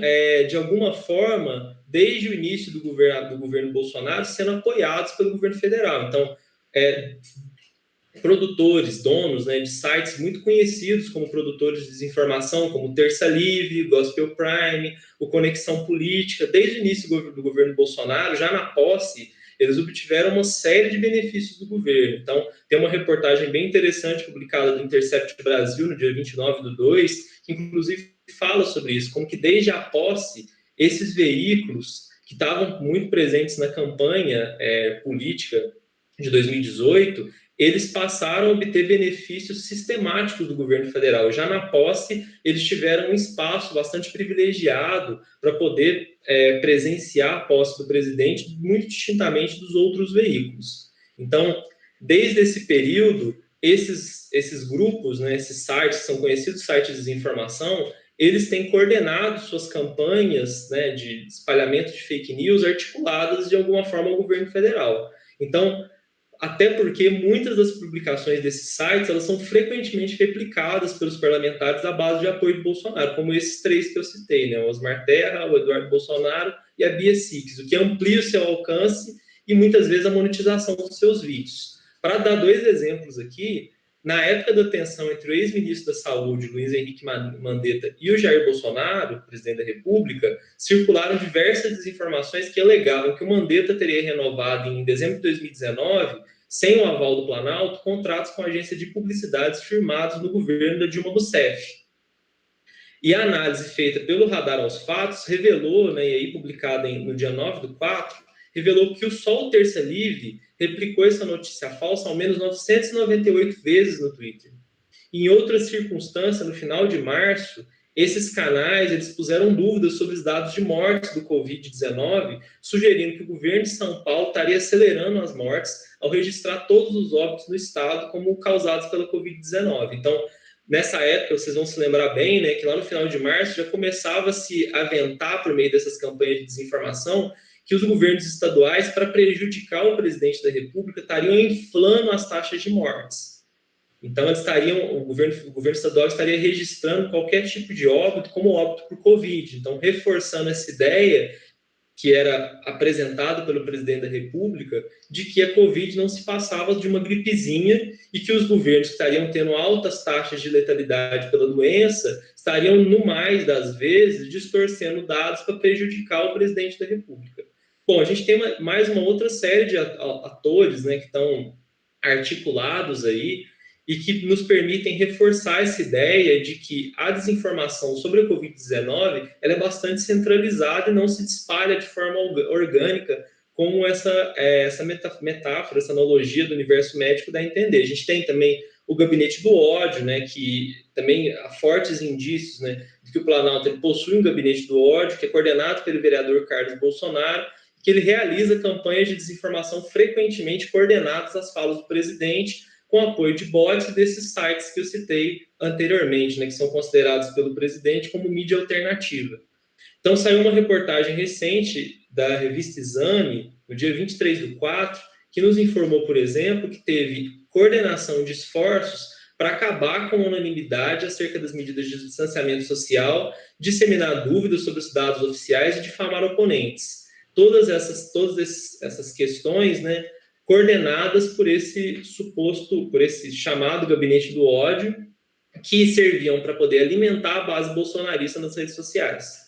de alguma forma, desde o início do governo Bolsonaro, sendo apoiados pelo governo federal. Então, produtores, donos, né, de sites muito conhecidos como produtores de desinformação, como Terça Livre, Gospel Prime, o Conexão Política, desde o início do governo Bolsonaro, já na posse eles obtiveram uma série de benefícios do governo. Então, tem uma reportagem bem interessante publicada do Intercept Brasil, no dia 29/2, que inclusive fala sobre isso, como que desde a posse, esses veículos que estavam muito presentes na campanha política de 2018, eles passaram a obter benefícios sistemáticos do governo federal. Já na posse, eles tiveram um espaço bastante privilegiado para poder presenciar a posse do presidente, muito distintamente dos outros veículos. Então, desde esse período, esses grupos, né, esses sites, são conhecidos sites de desinformação, eles têm coordenado suas campanhas, né, de espalhamento de fake news articuladas de alguma forma ao governo federal. Então, até porque muitas das publicações desses sites, elas são frequentemente replicadas pelos parlamentares à base de apoio de Bolsonaro, como esses três que eu citei, né? O Osmar Terra, o Eduardo Bolsonaro e a Bia Six, o que amplia o seu alcance e muitas vezes a monetização dos seus vídeos. Para dar 2 exemplos aqui, na época da tensão entre o ex-ministro da Saúde, Luiz Henrique Mandetta, e o Jair Bolsonaro, presidente da República, circularam diversas desinformações que alegavam que o Mandetta teria renovado em dezembro de 2019, sem o aval do Planalto, contratos com agências de publicidades firmados no governo da Dilma Rousseff. E a análise feita pelo Radar aos Fatos revelou, né, e aí publicada no dia 9/4, revelou que o Sol Terça Livre replicou essa notícia falsa ao menos 998 vezes no Twitter. Em outra circunstância, no final de março, esses canais eles puseram dúvidas sobre os dados de mortes do Covid-19, sugerindo que o governo de São Paulo estaria acelerando as mortes ao registrar todos os óbitos no estado como causados pela Covid-19. Então, nessa época, vocês vão se lembrar bem, né, que lá no final de março já começava a se aventar por meio dessas campanhas de desinformação que os governos estaduais, para prejudicar o presidente da República, estariam inflando as taxas de mortes. Então, o governo estadual estaria registrando qualquer tipo de óbito como óbito por Covid. Então, reforçando essa ideia que era apresentada pelo presidente da República de que a Covid não se passava de uma gripezinha e que os governos que estariam tendo altas taxas de letalidade pela doença estariam, no mais das vezes, distorcendo dados para prejudicar o presidente da República. Bom, a gente tem mais uma outra série de atores, né, que estão articulados aí e que nos permitem reforçar essa ideia de que a desinformação sobre a Covid-19 ela é bastante centralizada e não se espalha de forma orgânica, como essa metáfora, essa analogia do universo médico dá a entender. A gente tem também o gabinete do ódio, né, que também há fortes indícios, né, de que o Planalto ele possui um gabinete do ódio, que é coordenado pelo vereador Carlos Bolsonaro, que ele realiza campanhas de desinformação frequentemente coordenadas às falas do presidente, com apoio de bots desses sites que eu citei anteriormente, né, que são considerados pelo presidente como mídia alternativa. Então, saiu uma reportagem recente da revista Exame, no dia 23/4, que nos informou, por exemplo, que teve coordenação de esforços para acabar com a unanimidade acerca das medidas de distanciamento social, disseminar dúvidas sobre os dados oficiais e difamar oponentes. Todas essas questões, né, coordenadas por esse chamado gabinete do ódio, que serviam para poder alimentar a base bolsonarista nas redes sociais.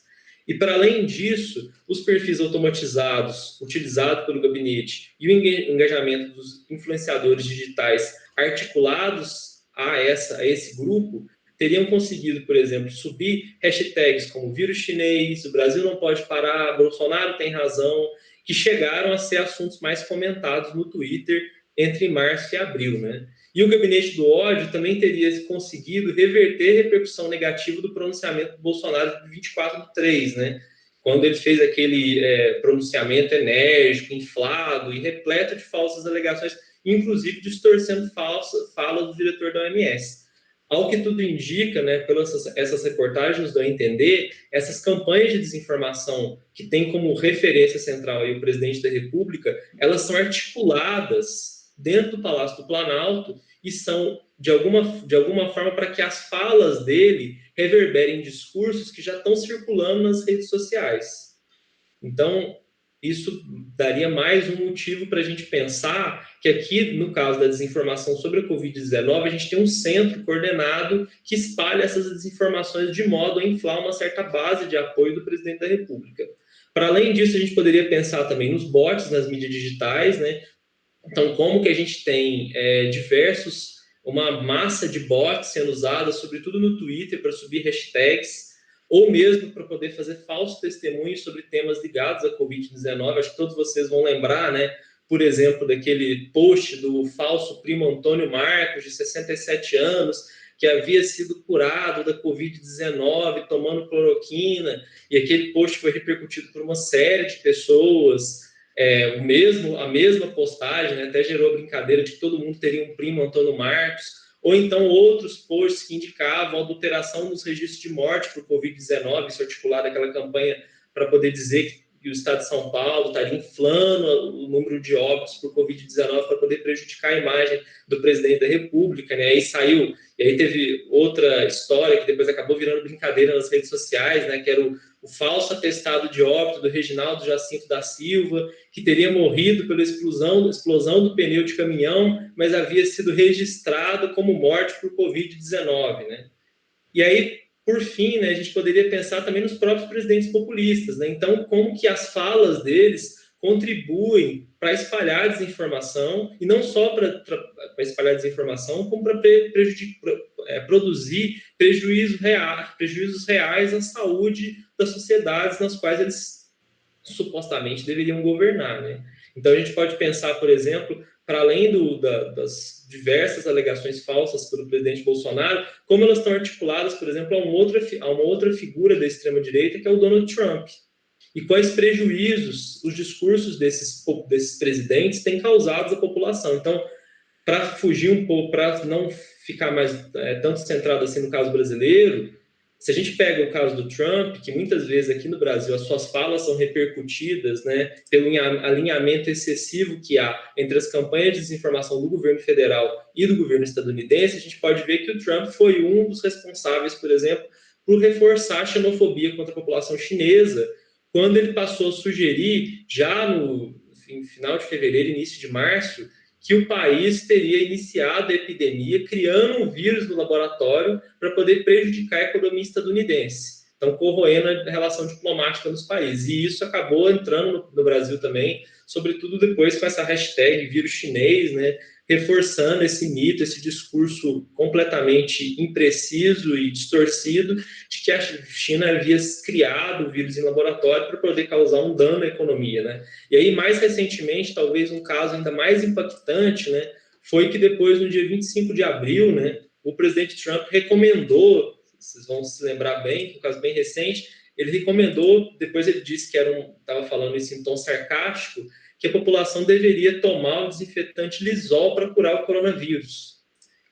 E, para além disso, os perfis automatizados utilizados pelo gabinete e o engajamento dos influenciadores digitais articulados a esse grupo teriam conseguido, por exemplo, subir hashtags como vírus chinês, o Brasil não pode parar, Bolsonaro tem razão, que chegaram a ser assuntos mais comentados no Twitter entre março e abril, né? E o gabinete do ódio também teria conseguido reverter a repercussão negativa do pronunciamento do Bolsonaro de 24/3, né? Quando ele fez aquele pronunciamento enérgico, inflado e repleto de falsas alegações, inclusive distorcendo falas do diretor da OMS. Ao que tudo indica, né, pelas essas reportagens nos dão a entender, essas campanhas de desinformação que têm como referência central aí o presidente da República, elas são articuladas dentro do Palácio do Planalto e são, de alguma forma, para que as falas dele reverberem discursos que já estão circulando nas redes sociais. Então, isso daria mais um motivo para a gente pensar que aqui, no caso da desinformação sobre a Covid-19, a gente tem um centro coordenado que espalha essas desinformações de modo a inflar uma certa base de apoio do presidente da República. Para além disso, a gente poderia pensar também nos bots, nas mídias digitais, né? Então, como que a gente tem uma massa de bots sendo usada, sobretudo no Twitter, para subir hashtags, ou mesmo para poder fazer falsos testemunhos sobre temas ligados à Covid-19. Acho que todos vocês vão lembrar, né? Por exemplo, daquele post do falso primo Antônio Marcos, de 67 anos, que havia sido curado da Covid-19 tomando cloroquina, e aquele post foi repercutido por uma série de pessoas. A mesma postagem, né, até gerou a brincadeira de que todo mundo teria um primo Antônio Marcos, ou então outros posts que indicavam adulteração nos registros de morte por Covid-19, isso articulado aquela campanha para poder dizer que o Estado de São Paulo estaria inflando o número de óbitos por Covid-19 para poder prejudicar a imagem do presidente da República, né? E aí teve outra história que depois acabou virando brincadeira nas redes sociais, né? Que era o falso atestado de óbito do Reginaldo Jacinto da Silva, que teria morrido pela explosão do pneu de caminhão, mas havia sido registrado como morte por Covid-19, né? E aí, por fim, né, a gente poderia pensar também nos próprios presidentes populistas, né? Então, como que as falas deles contribuem para espalhar desinformação, e não só para espalhar desinformação, como para produzir prejuízos reais à saúde das sociedades nas quais eles supostamente deveriam governar, né? Então, a gente pode pensar, por exemplo, para além das diversas alegações falsas pelo presidente Bolsonaro, como elas estão articuladas, por exemplo, a uma outra figura da extrema-direita, que é o Donald Trump. E quais prejuízos os discursos desses presidentes têm causado à população. Então, para fugir um pouco, para não ficar mais tanto centrado assim no caso brasileiro, se a gente pega o caso do Trump, que muitas vezes aqui no Brasil as suas falas são repercutidas, né, pelo alinhamento excessivo que há entre as campanhas de desinformação do governo federal e do governo estadunidense, a gente pode ver que o Trump foi um dos responsáveis, por exemplo, por reforçar a xenofobia contra a população chinesa, quando ele passou a sugerir, já no final de fevereiro, início de março, que o país teria iniciado a epidemia criando um vírus no laboratório para poder prejudicar a economia estadunidense. Então, corroendo a relação diplomática nos países. E isso acabou entrando no Brasil também, sobretudo depois com essa hashtag vírus chinês, né, reforçando esse mito, esse discurso completamente impreciso e distorcido de que a China havia criado o vírus em laboratório para poder causar um dano à economia, né? E aí, mais recentemente, talvez um caso ainda mais impactante, né, foi que depois, no dia 25 de abril, né, o presidente Trump recomendou, vocês vão se lembrar bem, um caso bem recente, ele recomendou, depois ele disse que estava falando isso em tom sarcástico, que a população deveria tomar o desinfetante Lysol para curar o coronavírus.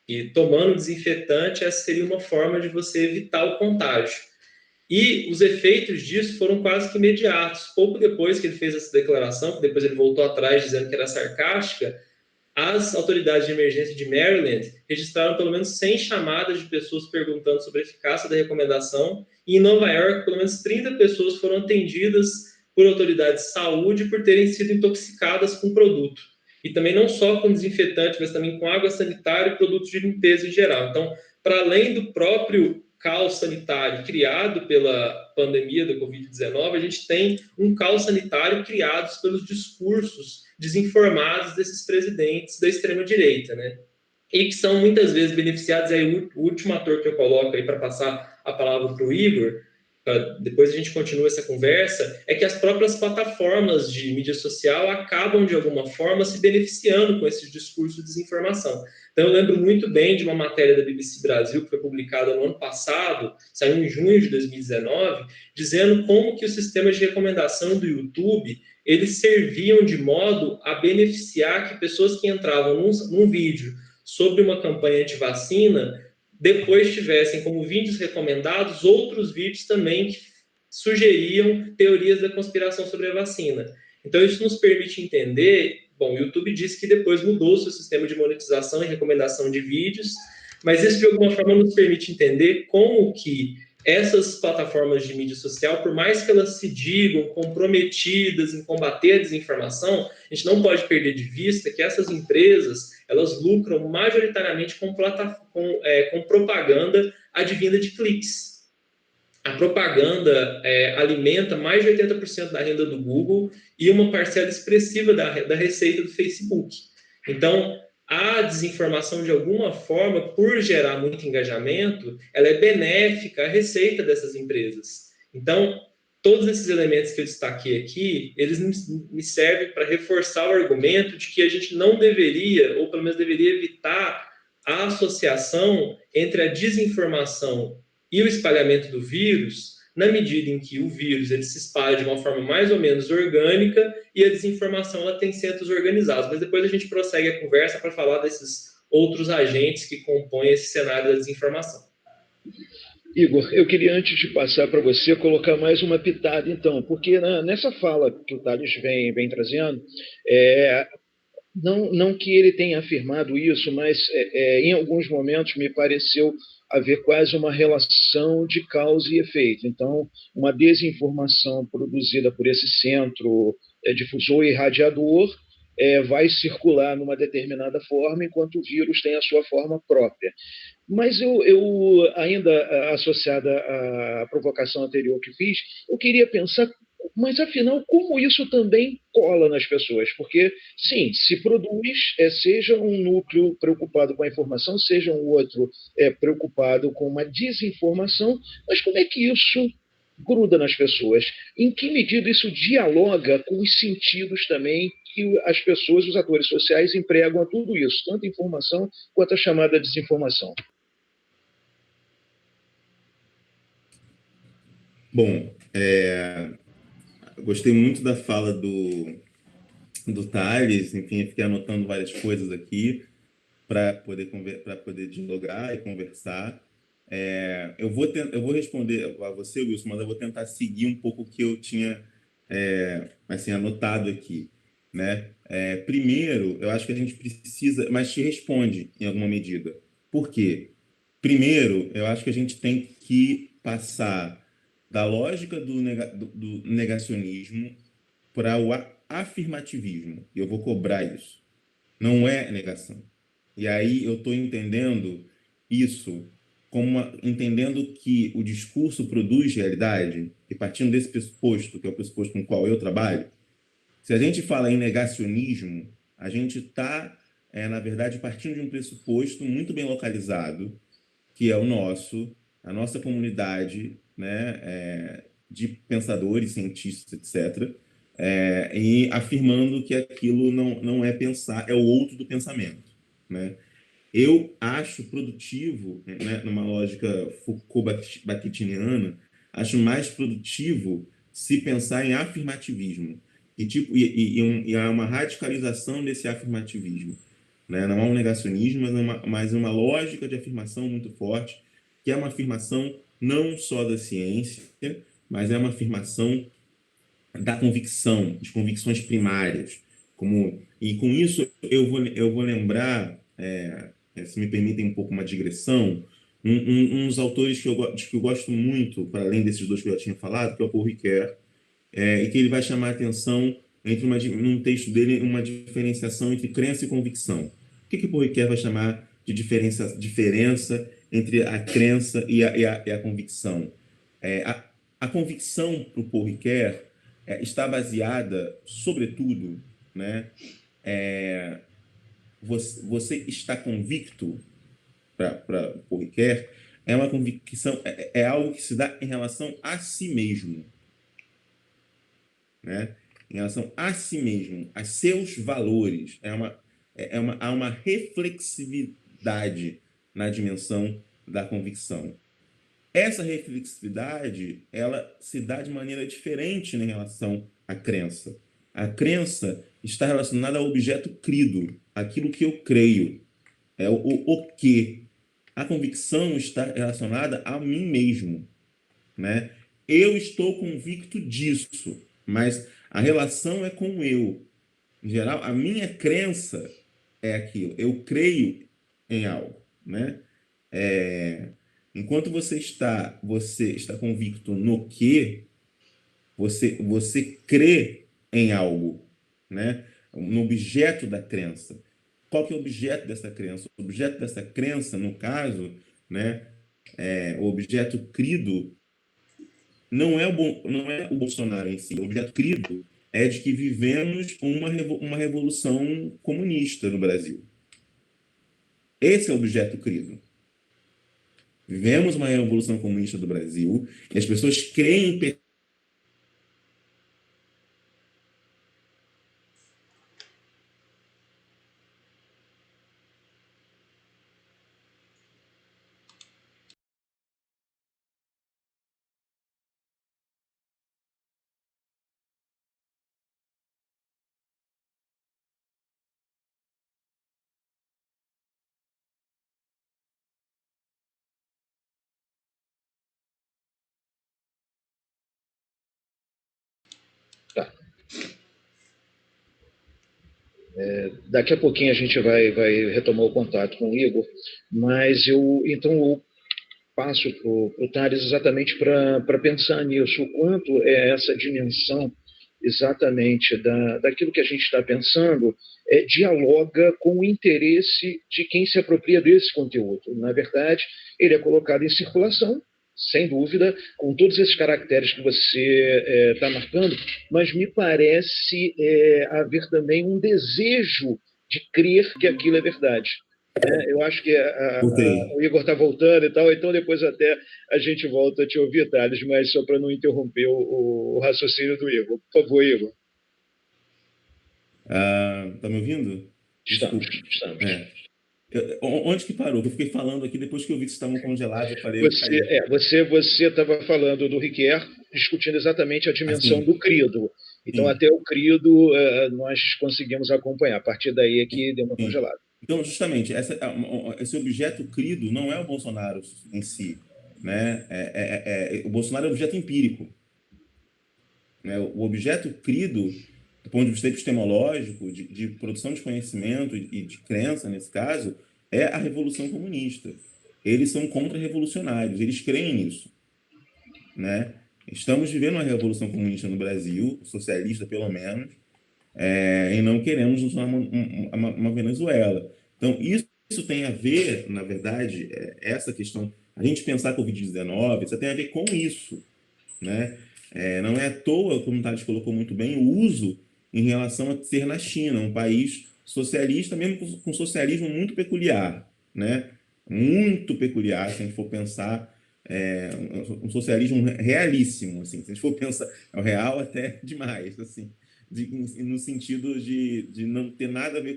E tomando o desinfetante, essa seria uma forma de você evitar o contágio. E os efeitos disso foram quase que imediatos. Pouco depois que ele fez essa declaração, que depois ele voltou atrás dizendo que era sarcástica, as autoridades de emergência de Maryland registraram pelo menos 100 chamadas de pessoas perguntando sobre a eficácia da recomendação, e em Nova York, pelo menos 30 pessoas foram atendidas por autoridades de saúde por terem sido intoxicadas com o produto. E também não só com desinfetante, mas também com água sanitária e produtos de limpeza em geral. Então, para além do próprio caos sanitário criado pela pandemia da Covid-19, a gente tem um caos sanitário criado pelos discursos desinformados desses presidentes da extrema-direita, né? E que são muitas vezes beneficiados. Aí, o último ator que eu coloco aí para passar a palavra para o Igor, depois a gente continua essa conversa, é que as próprias plataformas de mídia social acabam, de alguma forma, se beneficiando com esse discurso de desinformação. Então, eu lembro muito bem de uma matéria da BBC Brasil, que foi publicada no ano passado, saiu em junho de 2019, dizendo como que os sistemas de recomendação do YouTube, eles serviam de modo a beneficiar que pessoas que entravam num vídeo sobre uma campanha anti-vacina depois tivessem como vídeos recomendados outros vídeos também que sugeriam teorias da conspiração sobre a vacina. Então, isso nos permite entender... Bom, o YouTube disse que depois mudou o seu sistema de monetização e recomendação de vídeos, mas isso, de alguma forma, nos permite entender como que essas plataformas de mídia social, por mais que elas se digam comprometidas em combater a desinformação, a gente não pode perder de vista que essas empresas, elas lucram majoritariamente com propaganda advinda de cliques. a propaganda alimenta mais de 80% da renda do Google e uma parcela expressiva da receita do Facebook. Então, a desinformação, de alguma forma, por gerar muito engajamento, ela é benéfica à receita dessas empresas. Então, todos esses elementos que eu destaquei aqui, eles me servem para reforçar o argumento de que a gente não deveria, ou pelo menos deveria evitar a associação entre a desinformação e o espalhamento do vírus, na medida em que o vírus ele se espalha de uma forma mais ou menos orgânica e a desinformação ela tem centros organizados. Mas depois a gente prossegue a conversa para falar desses outros agentes que compõem esse cenário da desinformação. Igor, eu queria, antes de passar para você, colocar mais uma pitada, então, porque nessa fala que o Thales vem trazendo, não que ele tenha afirmado isso, mas em alguns momentos me pareceu haver quase uma relação de causa e efeito. Então, uma desinformação produzida por esse centro difusor e irradiador vai circular numa determinada forma, enquanto o vírus tem a sua forma própria. Mas eu ainda associada à provocação anterior que fiz, eu queria pensar, mas afinal, como isso também cola nas pessoas? Porque, sim, se produz, seja um núcleo preocupado com a informação, seja um outro preocupado com uma desinformação, mas como é que isso gruda nas pessoas? Em que medida isso dialoga com os sentidos também que as pessoas, os atores sociais, empregam a tudo isso, tanto a informação quanto a chamada desinformação? Bom, gostei muito da fala do Thales, enfim, eu fiquei anotando várias coisas aqui para poder dialogar e conversar. Eu vou responder a você, Wilson, mas eu vou tentar seguir um pouco o que eu tinha assim, anotado aqui, né? Primeiro, eu acho que a gente precisa, mas te responde em alguma medida. Por quê? Primeiro, eu acho que a gente tem que passar da lógica do negacionismo para o afirmativismo. E eu vou cobrar isso. Não é negação. E aí eu estou entendendo isso entendendo que o discurso produz realidade, e partindo desse pressuposto, que é o pressuposto com o qual eu trabalho, se a gente fala em negacionismo, a gente está, na verdade, partindo de um pressuposto muito bem localizado, que é a nossa comunidade, né, de pensadores, cientistas, etc., e afirmando que aquilo não é pensar, é o outro do pensamento, né? Eu acho produtivo, né, numa lógica Foucault-Bakhtiniana, acho mais produtivo se pensar em afirmativismo. E há uma radicalização desse afirmativismo. Né? Não há um negacionismo, mas uma lógica de afirmação muito forte, que é uma afirmação não só da ciência, mas é uma afirmação da convicção, de convicções primárias. E com isso eu vou lembrar, se me permitem um pouco uma digressão, uns autores que eu gosto muito, para além desses dois que eu já tinha falado, que é o Paul Ricoeur, e que ele vai chamar a atenção, num texto dele, uma diferenciação entre crença e convicção. O que Paul Ricoeur vai chamar de diferença entre a crença e a convicção? A convicção, para o Paul Ricoeur, está baseada, sobretudo, né, você está convicto, para Paul Ricoeur, é uma convicção, é algo que se dá em relação a si mesmo. Né? Em relação a si mesmo, a seus valores. Há uma reflexividade na dimensão da convicção. Essa reflexividade, ela se dá de maneira diferente em relação à crença. A crença está relacionada ao objeto crido, aquilo que eu creio, é o que. A convicção está relacionada a mim mesmo, né? Eu estou convicto disso, mas a relação é com eu. Em geral, a minha crença é aquilo. Eu creio em algo, né? Enquanto você está convicto no que, você crê em algo, né? No objeto da crença. Qual que é o objeto dessa crença? O objeto dessa crença, no caso, né? O objeto crido não é o Bolsonaro em si. O objeto crido é de que vivemos uma revolução comunista no Brasil. Esse é o objeto crido. Vivemos uma revolução comunista do Brasil e as pessoas creem em. Tá. Daqui a pouquinho a gente vai retomar o contato com o Igor, mas eu passo para o Thales exatamente para pensar nisso, o quanto é essa dimensão exatamente daquilo que a gente está pensando dialoga com o interesse de quem se apropria desse conteúdo. Na verdade, ele é colocado em circulação, sem dúvida, com todos esses caracteres que você está marcando, mas me parece haver também um desejo de crer que aquilo é verdade. Eu acho que o Igor está voltando e tal, então depois até a gente volta a te ouvir, Thales, mas só para não interromper o raciocínio do Igor. Por favor, Igor. Tá me ouvindo? Estamos. Onde que parou? Eu fiquei falando aqui, depois que eu vi que vocês estavam congelados, eu falei... Você estava falando do Riquet, discutindo exatamente a dimensão do crido. Então, até o crido nós conseguimos acompanhar. A partir daí é que deu uma congelada. Então, justamente, esse objeto crido não é o Bolsonaro em si, né? O Bolsonaro é um objeto empírico, né? O objeto crido, do ponto de vista epistemológico, de produção de conhecimento e de crença, nesse caso, é a Revolução Comunista. Eles são contra-revolucionários, eles creem nisso, né? Estamos vivendo uma Revolução Comunista no Brasil, socialista pelo menos, e não queremos nos tornar uma Venezuela. Então, isso tem a ver, na verdade, essa questão, a gente pensar Covid-19, isso tem a ver com isso, né? Não é à toa, como o Thales colocou muito bem, o uso em relação a ser na China, um país socialista, mesmo com socialismo muito peculiar, né? Muito peculiar, se a gente for pensar, um socialismo realíssimo, assim, se a gente for pensar, é o real até demais, assim, no sentido de não ter nada a ver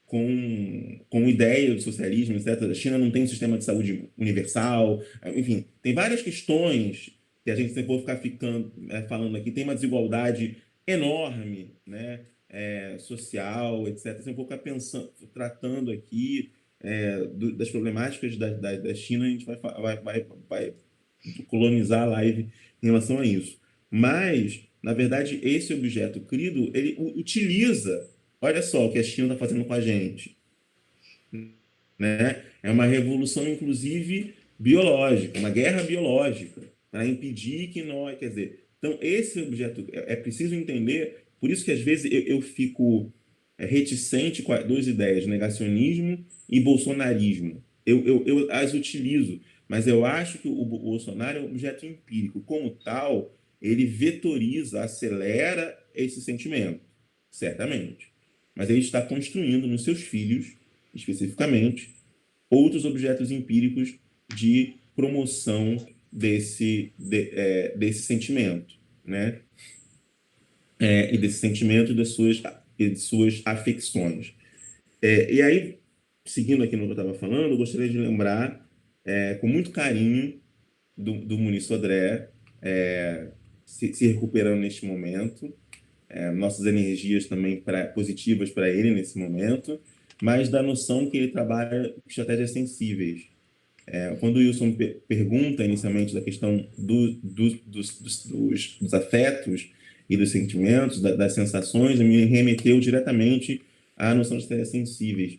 com ideia do socialismo, etc. A China não tem um sistema de saúde universal, enfim, tem várias questões que a gente sempre for ficar falando aqui, tem uma desigualdade enorme, né, social, etc. Se eu for ficar tratando aqui das problemáticas da China, a gente vai colonizar a live em relação a isso. Mas, na verdade, esse objeto crido, ele utiliza, olha só o que a China está fazendo com a gente, né? É uma revolução, inclusive, biológica, uma guerra biológica, para impedir que nós... Quer dizer, então, esse objeto, é preciso entender, por isso que, às vezes, eu fico reticente com as duas ideias, negacionismo e bolsonarismo. Eu as utilizo, mas eu acho que o Bolsonaro é um objeto empírico. Como tal, ele vetoriza, acelera esse sentimento, certamente. Mas ele está construindo nos seus filhos, especificamente, outros objetos empíricos de promoção desse sentimento, né? E desse sentimento e de suas afecções. E aí, seguindo aqui no que eu estava falando, eu gostaria de lembrar, com muito carinho, do Muniz Sodré, se recuperando neste momento, nossas energias também positivas para ele nesse momento, mas da noção que ele trabalha estratégias sensíveis. Quando o Wilson pergunta inicialmente da questão dos afetos e dos sentimentos, das sensações, me remeteu diretamente à noção de estratégias sensíveis.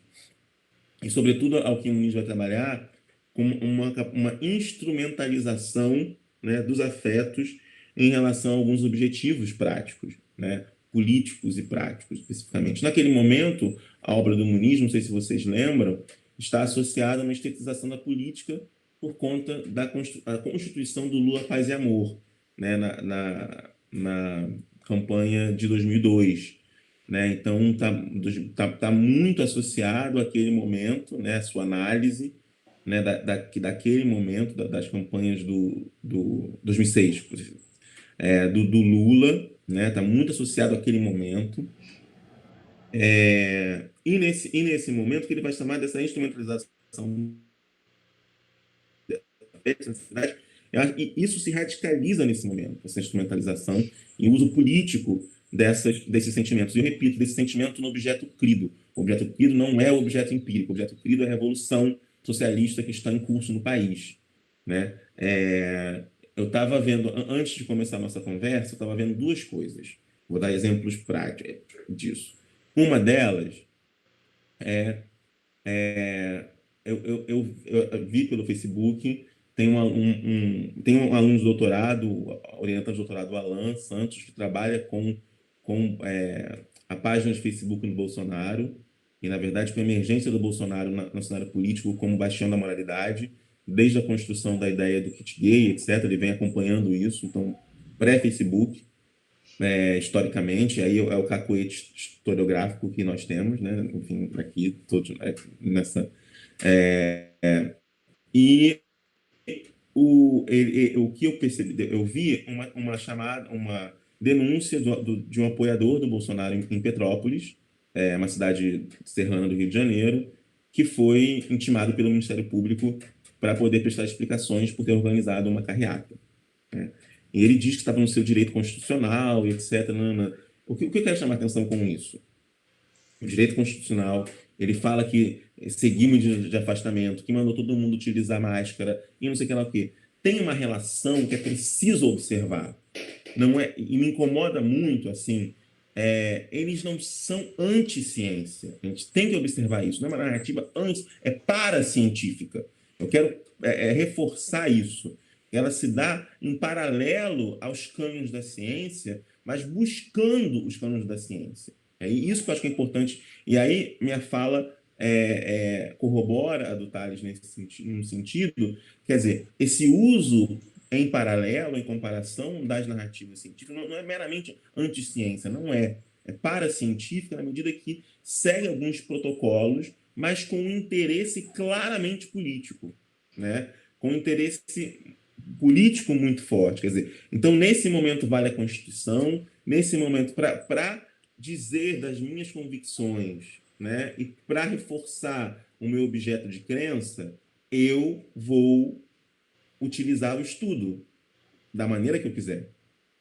E, sobretudo, ao que o Muniz vai trabalhar com uma instrumentalização, né, dos afetos em relação a alguns objetivos práticos, né, políticos e práticos, especificamente. Naquele momento, a obra do Muniz, não sei se vocês lembram, está associada a uma estetização da política por conta da Constituição do Lula, Paz e Amor, né, na campanha de 2002, né? Então tá muito associado àquele momento, né, a sua análise, né, daquele momento das campanhas do 2006, do Lula, né? Tá muito associado àquele momento. E nesse momento que ele vai chamar dessa instrumentalização da cidade, e isso se radicaliza nesse momento, essa instrumentalização e uso político desses sentimentos. E eu repito, desse sentimento no objeto crido. O objeto crido não é o objeto empírico. O objeto crido é a revolução socialista que está em curso no país, né? Eu estava vendo, antes de começar a nossa conversa, eu estava vendo duas coisas. Vou dar exemplos práticos disso. Uma delas eu vi pelo Facebook, tem tem um aluno de doutorado, orientando de doutorado, Alan Santos, que trabalha com a página de Facebook do Bolsonaro, e, na verdade, com a emergência do Bolsonaro no cenário político como bastião da moralidade, desde a construção da ideia do kit gay, etc. Ele vem acompanhando isso, então, pré-Facebook, historicamente, aí é o cacoete historiográfico que nós temos, né? Enfim, aqui, todos, nessa... E o que eu percebi, eu vi uma denúncia de um apoiador do Bolsonaro em Petrópolis, uma cidade serrana do Rio de Janeiro, que foi intimado pelo Ministério Público para poder prestar explicações por ter organizado uma carreata, né? E ele diz que estava no seu direito constitucional, etc. O que eu quero chamar a atenção com isso? O direito constitucional, ele fala que seguir medidas de afastamento, que mandou todo mundo utilizar máscara e não sei o que lá o quê. Tem uma relação que é preciso observar. Não é, e me incomoda muito, assim, eles não são anti-ciência. A gente tem que observar isso. Não é uma narrativa é paracientífica. Eu quero reforçar isso. Ela se dá em paralelo aos cânones da ciência, mas buscando os cânones da ciência. É isso que eu acho que é importante. E aí minha fala corrobora a do Tales num sentido, quer dizer, esse uso em paralelo, em comparação das narrativas científicas, não é meramente anti-ciência, não é. É paracientífica na medida que segue alguns protocolos, mas com um interesse claramente político, né? Com um interesse político muito forte. Quer dizer, então, nesse momento vale a Constituição, nesse momento, para dizer das minhas convicções, né, e para reforçar o meu objeto de crença, eu vou utilizar o estudo da maneira que eu quiser.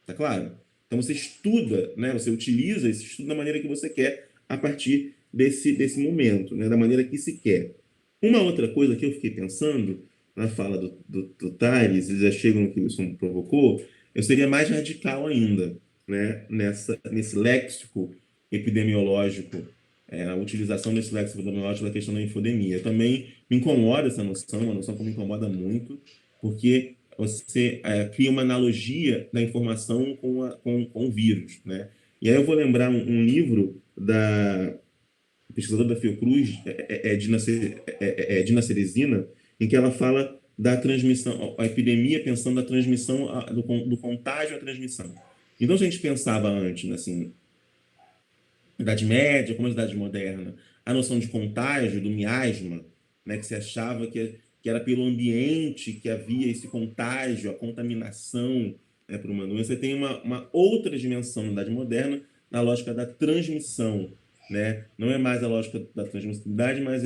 Tá claro? Então você estuda, né, você utiliza esse estudo da maneira que você quer a partir desse momento, né, da maneira que se quer. Uma outra coisa que eu fiquei pensando na fala do Tales, eles já chegam no que isso provocou, eu seria mais radical ainda, né, nesse léxico epidemiológico, a utilização desse léxico epidemiológico da questão da infodemia. Também me incomoda essa noção, uma noção que me incomoda muito, porque você cria uma analogia da informação com o vírus, né? E aí eu vou lembrar um livro da pesquisadora da Fiocruz, Dina Cerezina, em que ela fala da transmissão, a epidemia pensando a transmissão, do contágio à transmissão. Então, se a gente pensava antes, assim, Idade Média, como a Idade Moderna, a noção de contágio, do miasma, né, que se achava que era pelo ambiente que havia esse contágio, a contaminação, né, por uma doença. Você tem uma outra dimensão na Idade Moderna, na lógica da transmissão, né? Não é mais a lógica da transmissibilidade, mas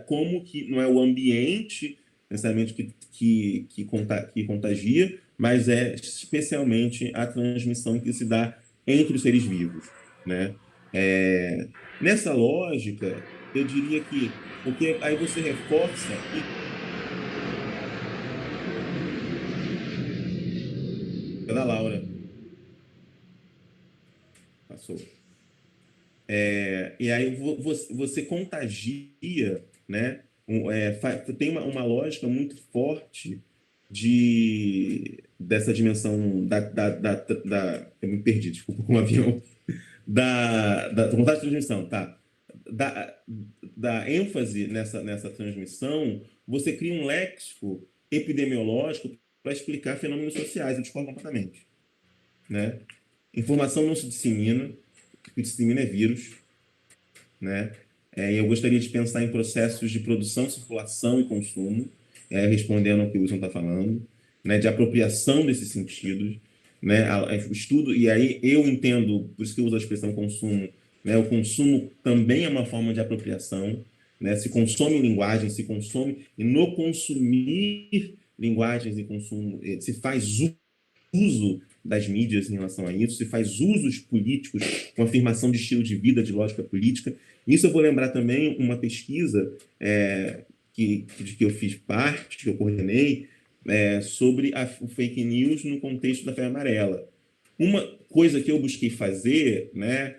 como que não é o ambiente necessariamente que contagia, mas é especialmente a transmissão que se dá entre os seres vivos, né? Nessa lógica, eu diria que, porque aí você reforça da Laura. Passou. E aí você contagia, né? Tem uma lógica muito forte dessa dimensão eu me perdi, desculpa, com o avião. Da vontade de transmissão, tá? Da ênfase nessa transmissão, você cria um léxico epidemiológico para explicar fenômenos sociais, eu discordo completamente, né? Informação não se dissemina, o que dissemina é vírus, né? E eu gostaria de pensar em processos de produção, circulação e consumo, respondendo ao que o Wilson está falando, né? De apropriação desses sentidos, né? O estudo, e aí eu entendo, por isso que eu uso a expressão consumo, né? O consumo também é uma forma de apropriação, né? Se consome linguagem, se consome, e no consumir linguagens e consumo, se faz uso das mídias em relação a isso, se faz usos políticos com afirmação de estilo de vida, de lógica política. Isso eu vou lembrar também uma pesquisa de que eu fiz parte, que eu coordenei, sobre o fake news no contexto da febre amarela. Uma coisa que eu busquei fazer, né,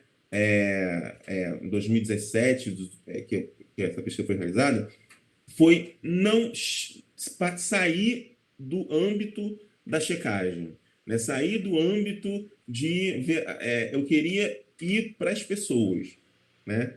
em 2017, que essa pesquisa foi realizada, foi não sair do âmbito da checagem, né? Sair do âmbito de ver, eu queria ir para as pessoas, né?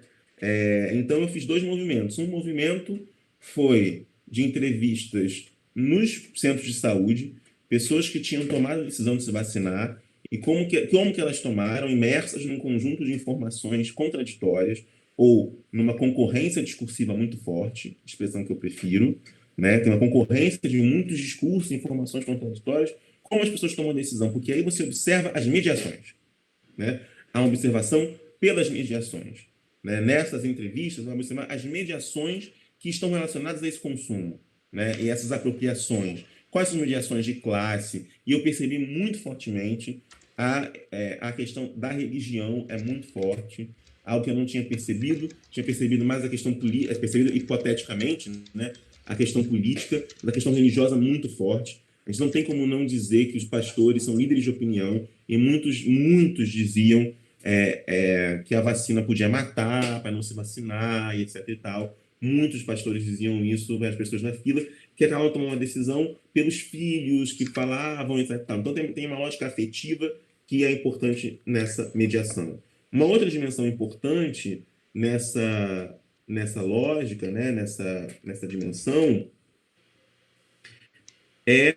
Então eu fiz dois movimentos. Um movimento foi de entrevistas nos centros de saúde, pessoas que tinham tomado a decisão de se vacinar e como que elas tomaram, imersas num conjunto de informações contraditórias ou numa concorrência discursiva muito forte, expressão que eu prefiro, né? Tem uma concorrência de muitos discursos e informações contraditórias, como as pessoas tomam a decisão, porque aí você observa as mediações, né? Há uma observação pelas mediações, né? Nessas entrevistas, vamos observar as mediações que estão relacionadas a esse consumo, né? E essas apropriações. Quais são as mediações de classe? E eu percebi muito fortemente a questão da religião é muito forte, algo que eu não tinha percebido mais a questão política, percebido hipoteticamente, né? A questão política, da questão religiosa muito forte. A gente não tem como não dizer que os pastores são líderes de opinião e muitos diziam que a vacina podia matar, para não se vacinar e etc e tal. Muitos pastores diziam isso, as pessoas na fila, que acabavam tomando uma decisão pelos filhos, que falavam, etc e tal. Então tem uma lógica afetiva que é importante nessa mediação. Uma outra dimensão importante nessa lógica, né, nessa dimensão, é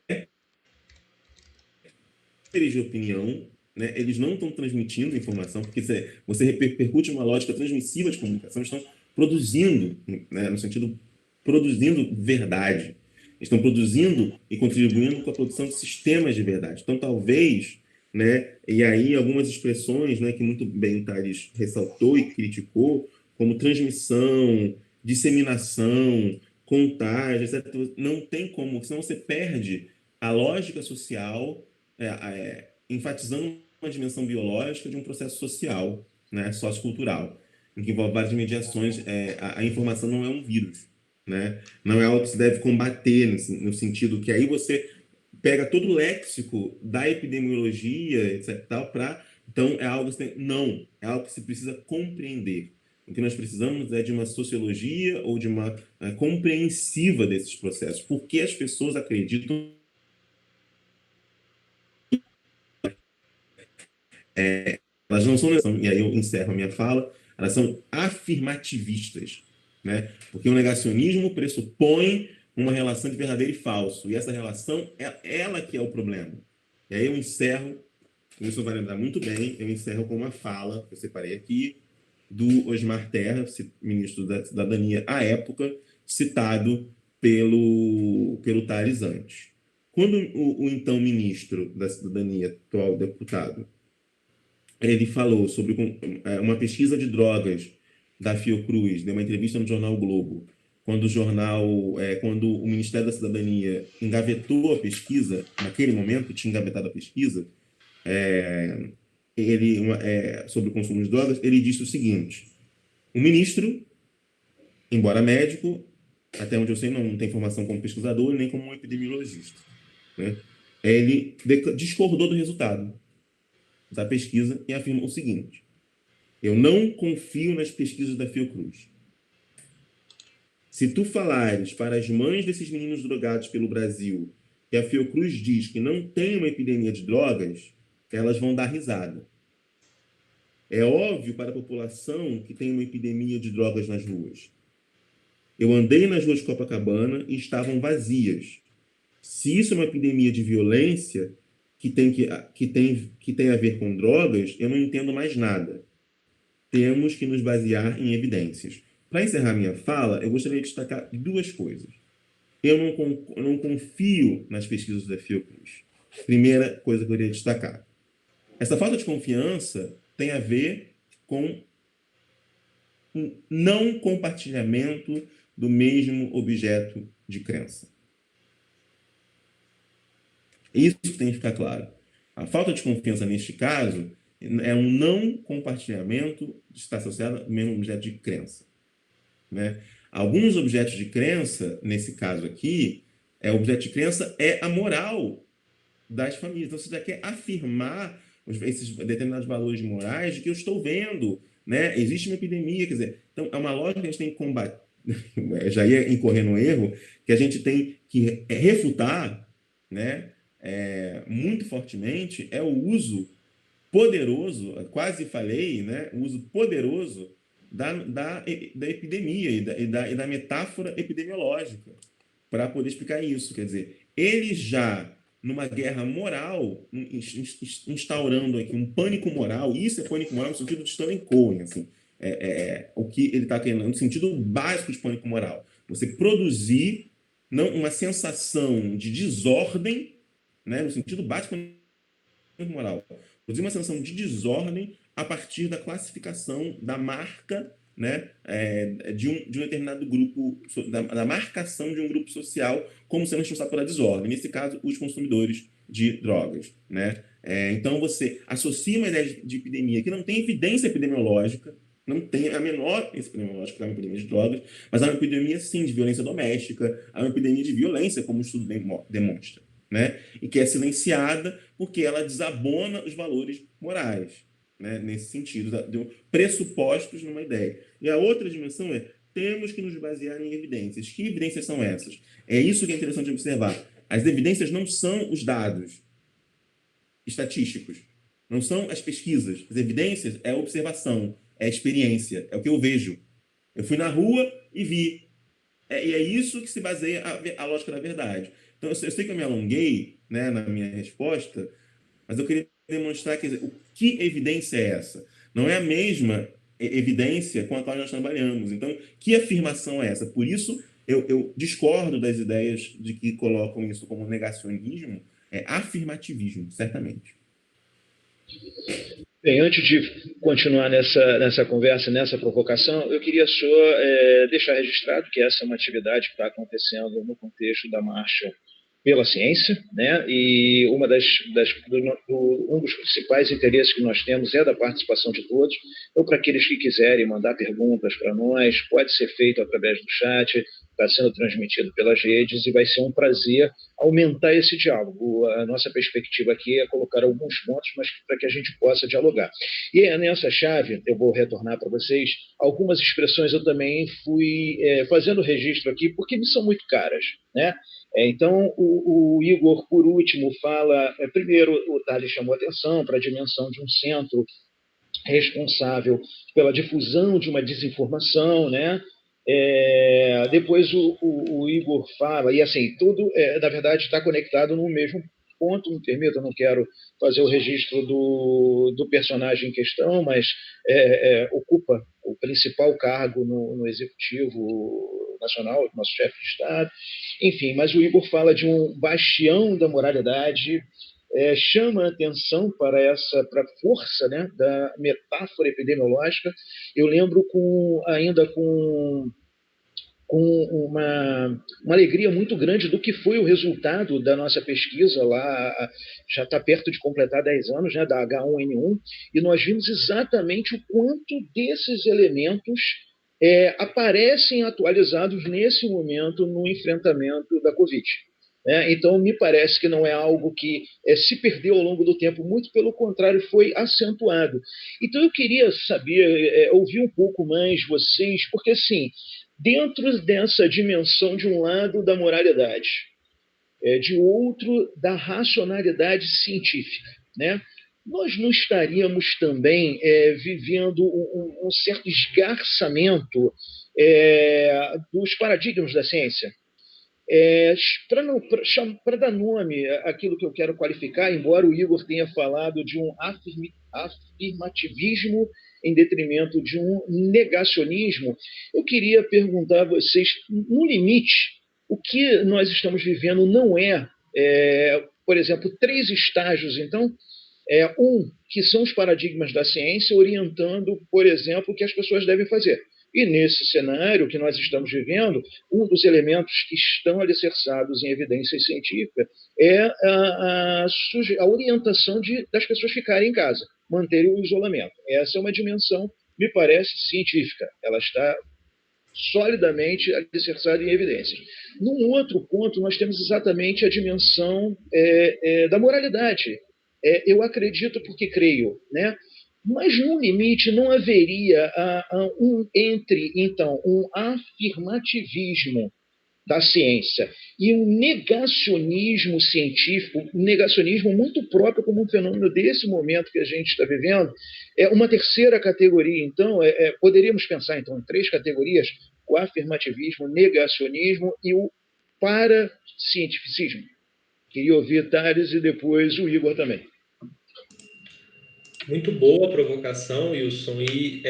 de opinião, né? Eles não estão transmitindo informação, porque você repercute uma lógica transmissiva de comunicação, estão produzindo, né, no sentido produzindo verdade, estão produzindo e contribuindo com a produção de sistemas de verdade. Então, talvez, né, e aí algumas expressões, né, que muito bem Tales ressaltou e criticou, como transmissão, disseminação, contagem, etc., não tem como, senão você perde a lógica social, enfatizando uma dimensão biológica de um processo social, né, sociocultural, em que envolve várias mediações. A informação não é um vírus, né? Não é algo que se deve combater no sentido que aí você pega todo o léxico da epidemiologia, etc. Então é algo que não, é algo que se precisa compreender. O que nós precisamos é de uma sociologia ou de uma compreensiva desses processos. Por que as pessoas acreditam elas não são, e aí eu encerro a minha fala, elas são afirmativistas, né? Porque o negacionismo pressupõe uma relação de verdadeiro e falso, e essa relação é ela que é o problema. E aí eu encerro, isso vai lembrar muito bem, eu encerro com uma fala que eu separei aqui, do Osmar Terra, ministro da Cidadania à época, citado pelo Tales antes. Quando o então ministro da Cidadania, atual deputado, ele falou sobre uma pesquisa de drogas da Fiocruz, deu uma entrevista no jornal o Globo, quando o Ministério da Cidadania engavetou a pesquisa, naquele momento tinha engavetado a pesquisa, sobre o consumo de drogas, ele disse o seguinte: o ministro, embora médico, até onde eu sei não tem formação como pesquisador nem como epidemiologista, né? Ele discordou do resultado da pesquisa e afirmou o seguinte: eu não confio nas pesquisas da Fiocruz. Se tu falares para as mães desses meninos drogados pelo Brasil que a Fiocruz diz que não tem uma epidemia de drogas, elas vão dar risada. É óbvio para a população que tem uma epidemia de drogas nas ruas. Eu andei nas ruas de Copacabana e estavam vazias. Se isso é uma epidemia de violência que tem a ver com drogas, eu não entendo mais nada. Temos que nos basear em evidências. Para encerrar minha fala, eu gostaria de destacar duas coisas. Eu não confio nas pesquisas da Fiocruz. Primeira coisa que eu queria destacar. Essa falta de confiança tem a ver com um não compartilhamento do mesmo objeto de crença. Isso tem que ficar claro. A falta de confiança neste caso é um não compartilhamento, está associado ao mesmo objeto de crença, né? Alguns objetos de crença, nesse caso aqui, o objeto de crença é a moral das famílias. Então, você já quer afirmar esses determinados valores morais de que eu estou vendo, né? Existe uma epidemia, quer dizer, então é uma lógica que a gente tem que combater, já ia incorrer no erro, que a gente tem que refutar, né? Muito fortemente, é o uso poderoso, quase falei, né? O uso poderoso da epidemia e da metáfora epidemiológica para poder explicar isso. Quer dizer, ele já, numa guerra moral, instaurando aqui um pânico moral, isso é pânico moral no sentido de Stanley Cohen, assim, o que ele está querendo, no sentido básico de pânico moral. Você produzir uma sensação de desordem, né, no sentido básico de pânico moral, produzir uma sensação de desordem a partir da classificação da marca, né, de um determinado grupo, da marcação de um grupo social como sendo responsável pela desordem. Nesse caso, os consumidores de drogas, né? Então, você associa uma ideia de epidemia que não tem evidência epidemiológica, não tem a menor evidência epidemiológica para uma epidemia de drogas, mas há uma epidemia, sim, de violência doméstica, há uma epidemia de violência, como o estudo demonstra, né? E que é silenciada porque ela desabona os valores morais, né? Nesse sentido, deu pressupostos numa ideia. E a outra dimensão temos que nos basear em evidências. Que evidências são essas? É isso que é interessante observar. As evidências não são os dados estatísticos, não são as pesquisas. As evidências é a observação, é a experiência, é o que eu vejo. Eu fui na rua e vi. E é isso que se baseia a lógica da verdade. Então, eu sei que eu me alonguei, né, na minha resposta, mas eu queria demonstrar, quer dizer, que evidência é essa? Não é a mesma evidência com a qual nós trabalhamos. Então, que afirmação é essa? Por isso, eu discordo das ideias de que colocam isso como negacionismo, afirmativismo, certamente. Bem, antes de continuar nessa conversa, nessa provocação, eu queria só deixar registrado que essa é uma atividade que está acontecendo no contexto da Marcha pela Ciência, né? E um dos principais interesses que nós temos é da participação de todos. Então, para aqueles que quiserem mandar perguntas para nós, pode ser feito através do chat, está sendo transmitido pelas redes e vai ser um prazer aumentar esse diálogo. A nossa perspectiva aqui é colocar alguns pontos, mas para que a gente possa dialogar. E nessa chave, eu vou retornar para vocês, algumas expressões eu também fui fazendo registro aqui, porque me são muito caras, né? Então, o Igor, por último, fala... primeiro, o Thales chamou atenção para a dimensão de um centro responsável pela difusão de uma desinformação, né? Depois o Igor fala, e assim, tudo, na verdade, está conectado no mesmo ponto, me permita, eu não quero fazer o registro do personagem em questão, mas ocupa o principal cargo no Executivo Nacional, nosso chefe de Estado, enfim, mas o Igor fala de um bastião da moralidade, chama a atenção para a força, né, da metáfora epidemiológica. Eu lembro ainda com uma alegria muito grande do que foi o resultado da nossa pesquisa lá, já está perto de completar 10 anos, né, da H1N1, e nós vimos exatamente o quanto desses elementos aparecem atualizados nesse momento no enfrentamento da Covid. Então, me parece que não é algo que se perdeu ao longo do tempo, muito pelo contrário, foi acentuado. Então, eu queria saber, ouvir um pouco mais vocês, porque, assim, dentro dessa dimensão, de um lado, da moralidade, de outro, da racionalidade científica, né? Nós não estaríamos também vivendo um certo esgarçamento dos paradigmas da ciência? Para dar nome àquilo que eu quero qualificar, embora o Igor tenha falado de um afirmativismo em detrimento de um negacionismo, eu queria perguntar a vocês, no limite, o que nós estamos vivendo não por exemplo, 3 estágios, então, que são os paradigmas da ciência orientando, por exemplo, o que as pessoas devem fazer. E nesse cenário que nós estamos vivendo, um dos elementos que estão alicerçados em evidências científicas é a orientação das pessoas ficarem em casa, manterem o isolamento. Essa é uma dimensão, me parece, científica. Ela está solidamente alicerçada em evidências. Num outro ponto, nós temos exatamente a dimensão da moralidade. Eu acredito porque creio, né? Mas, no limite, não haveria então, um afirmativismo da ciência e um negacionismo científico, um negacionismo muito próprio como um fenômeno desse momento que a gente está vivendo. Uma terceira categoria, então, poderíamos pensar então em 3 categorias: o afirmativismo, o negacionismo e o paracientificismo. Queria ouvir Thales e depois o Igor também. Muito boa a provocação, Wilson, e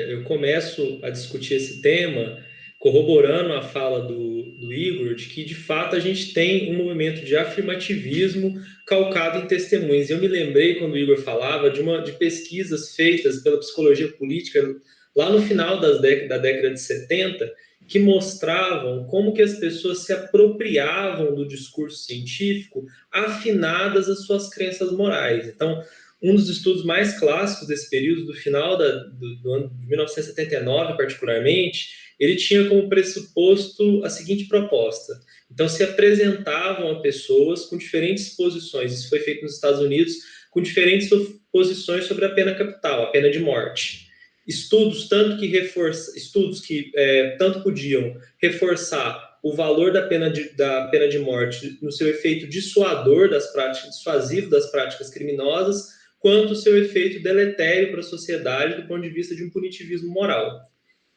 eu começo a discutir esse tema corroborando a fala do Igor, de que, de fato, a gente tem um movimento de afirmativismo calcado em testemunhos. Eu me lembrei, quando o Igor falava, de pesquisas feitas pela psicologia política lá no final da década de 70, que mostravam como que as pessoas se apropriavam do discurso científico afinadas às suas crenças morais. Então, um dos estudos mais clássicos desse período, do final do ano de 1979, particularmente, ele tinha como pressuposto a seguinte proposta. Então, se apresentavam a pessoas com diferentes posições, isso foi feito nos Estados Unidos, com diferentes posições sobre a pena capital, a pena de morte. Estudos que tanto podiam reforçar o valor da pena de morte no seu efeito dissuasivo das práticas criminosas, quanto o seu efeito deletério para a sociedade do ponto de vista de um punitivismo moral.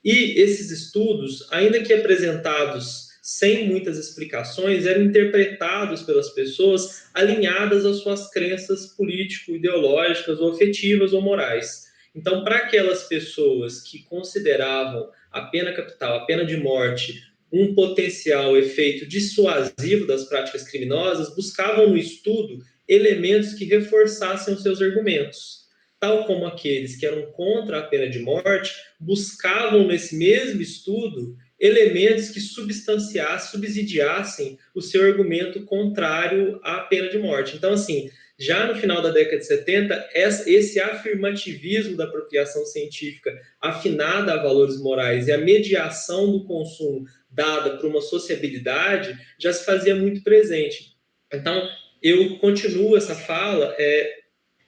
E esses estudos, ainda que apresentados sem muitas explicações, eram interpretados pelas pessoas alinhadas às suas crenças político-ideológicas ou afetivas ou morais. Então, para aquelas pessoas que consideravam a pena capital, a pena de morte, um potencial efeito dissuasivo das práticas criminosas, buscavam no estudo elementos que reforçassem os seus argumentos. Tal como aqueles que eram contra a pena de morte buscavam nesse mesmo estudo elementos que subsidiassem o seu argumento contrário à pena de morte. Então, assim, já no final da década de 70, esse afirmativismo da apropriação científica afinada a valores morais e a mediação do consumo dada por uma sociabilidade já se fazia muito presente. Então, eu continuo essa fala,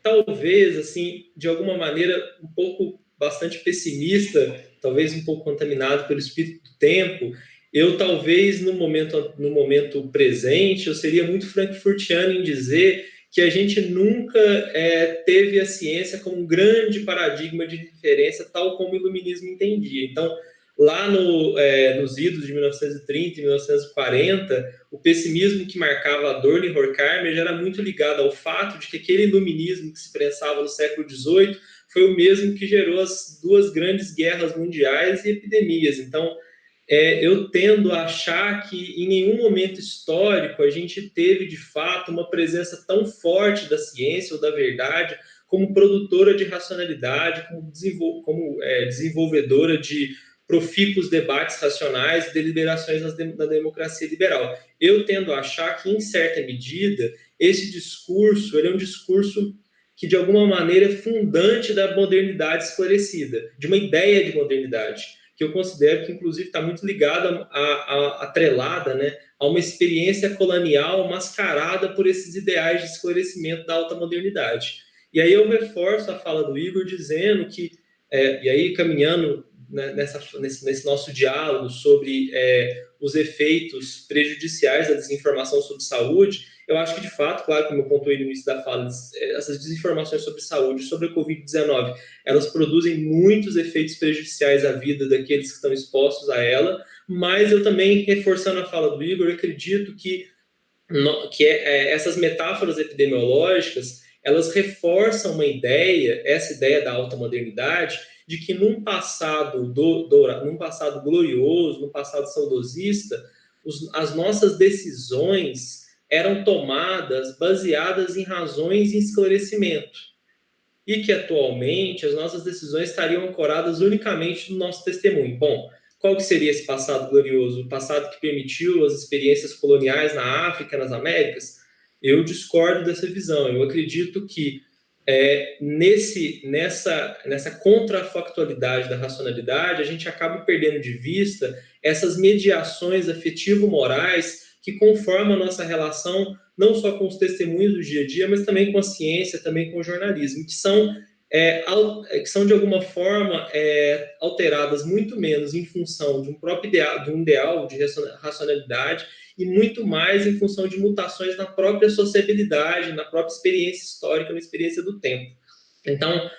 talvez, assim, de alguma maneira, um pouco bastante pessimista, talvez um pouco contaminado pelo espírito do tempo. Eu, talvez, no momento presente, eu seria muito frankfurtiano em dizer que a gente nunca teve a ciência como um grande paradigma de referência, tal como o iluminismo entendia. Então, lá nos idos de 1930 e 1940, o pessimismo que marcava Adorno e Horkheimer já era muito ligado ao fato de que aquele iluminismo que se prensava no século XVIII foi o mesmo que gerou as 2 grandes guerras mundiais e epidemias. Então, eu tendo a achar que em nenhum momento histórico a gente teve, de fato, uma presença tão forte da ciência ou da verdade como produtora de racionalidade, como desenvolvedora de profícuos debates racionais e deliberações na democracia liberal. Eu tendo a achar que, em certa medida, esse discurso é um discurso que, de alguma maneira, é fundante da modernidade esclarecida, de uma ideia de modernidade, que eu considero que, inclusive, está muito ligada, atrelada, né, a uma experiência colonial mascarada por esses ideais de esclarecimento da alta modernidade. E aí eu reforço a fala do Igor dizendo que, e aí caminhando nesse nosso diálogo sobre os efeitos prejudiciais da desinformação sobre saúde, eu acho que, de fato, claro, como eu pontuei no início da fala, essas desinformações sobre saúde, sobre a Covid-19, elas produzem muitos efeitos prejudiciais à vida daqueles que estão expostos a ela, mas eu também, reforçando a fala do Igor, eu acredito que essas metáforas epidemiológicas, elas reforçam uma ideia, essa ideia da alta modernidade, de que num passado num passado glorioso, num passado saudosista, as nossas decisões eram tomadas baseadas em razões e esclarecimento, e que atualmente as nossas decisões estariam ancoradas unicamente no nosso testemunho. Bom, qual que seria esse passado glorioso? O passado que permitiu as experiências coloniais na África, nas Américas? Eu discordo dessa visão. Eu acredito que nessa contrafactualidade da racionalidade, a gente acaba perdendo de vista essas mediações afetivo-morais que conformam a nossa relação não só com os testemunhos do dia a dia, mas também com a ciência, também com o jornalismo, que são de alguma forma alteradas muito menos em função de um ideal de racionalidade e muito mais em função de mutações na própria sociabilidade, na própria experiência histórica, na experiência do tempo. Então,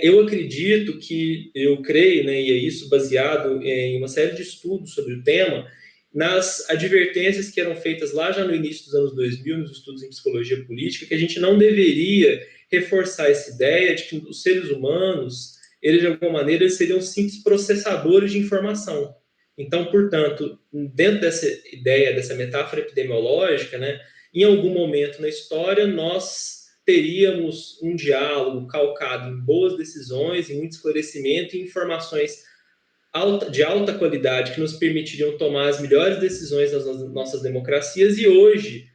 eu acredito que, eu creio, né, e é isso baseado em uma série de estudos sobre o tema, nas advertências que eram feitas lá já no início dos anos 2000, nos estudos em psicologia política, que a gente não deveria reforçar essa ideia de que os seres humanos, eles de alguma maneira, eles seriam simples processadores de informação. Então, portanto, dentro dessa ideia, dessa metáfora epidemiológica, né, em algum momento na história, nós teríamos um diálogo calcado em boas decisões, em muito esclarecimento e informações de alta qualidade que nos permitiriam tomar as melhores decisões nas nossas democracias, e hoje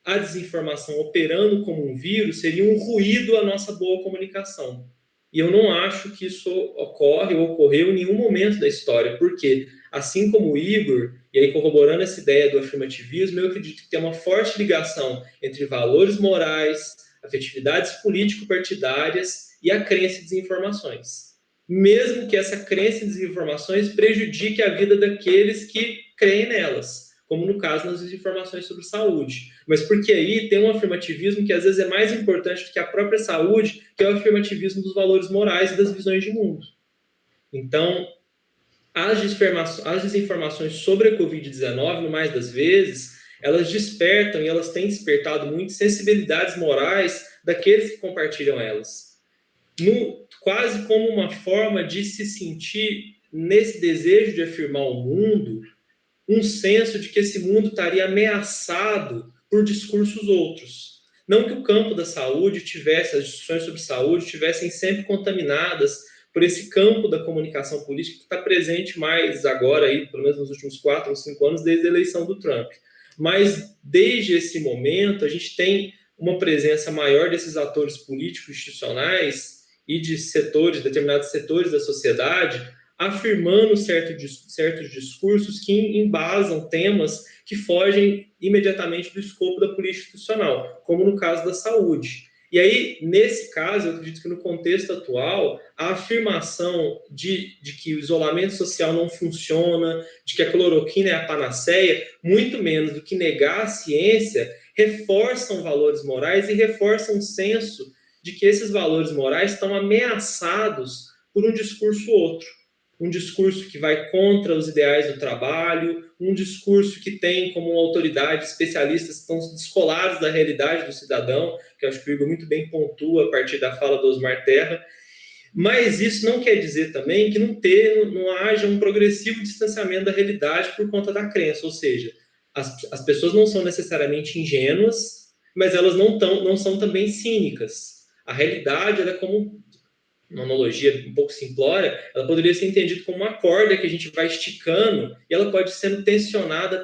a desinformação operando como um vírus seria um ruído à nossa boa comunicação. E eu não acho que isso ocorre ou ocorreu em nenhum momento da história, porque, assim como o Igor, e aí corroborando essa ideia do afirmativismo, eu acredito que tem uma forte ligação entre valores morais, afetividades político-partidárias e a crença em desinformações. Mesmo que essa crença em desinformações prejudique a vida daqueles que creem nelas, como no caso nas desinformações sobre saúde. Mas porque aí tem um afirmativismo que às vezes é mais importante do que a própria saúde, que é o afirmativismo dos valores morais e das visões de mundo. Então, as desinformações sobre a Covid-19, no mais das vezes, elas despertam e elas têm despertado muito sensibilidades morais daqueles que compartilham elas. Quase como uma forma de se sentir, nesse desejo de afirmar o mundo, um senso de que esse mundo estaria ameaçado por discursos outros. Não que o campo da saúde as discussões sobre saúde tivessem sempre contaminadas por esse campo da comunicação política que está presente mais agora, aí, pelo menos nos últimos 4 ou 5 anos, desde a eleição do Trump. Mas, desde esse momento, a gente tem uma presença maior desses atores políticos institucionais e de determinados setores da sociedade, afirmando certos discursos que embasam temas que fogem imediatamente do escopo da política institucional, como no caso da saúde. E aí, nesse caso, eu acredito que no contexto atual, a afirmação de que o isolamento social não funciona, de que a cloroquina é a panaceia, muito menos do que negar a ciência, reforçam valores morais e reforçam o senso de que esses valores morais estão ameaçados por um discurso outro. Um discurso que vai contra os ideais do trabalho, um discurso que tem como autoridade especialistas que estão descolados da realidade do cidadão, que eu acho que o Igor muito bem pontua a partir da fala do Osmar Terra. Mas isso não quer dizer também que não haja um progressivo distanciamento da realidade por conta da crença, ou seja, as pessoas não são necessariamente ingênuas, mas elas não são também cínicas. A realidade, ela é como uma analogia um pouco simplória, ela poderia ser entendida como uma corda que a gente vai esticando e ela pode sendo tensionada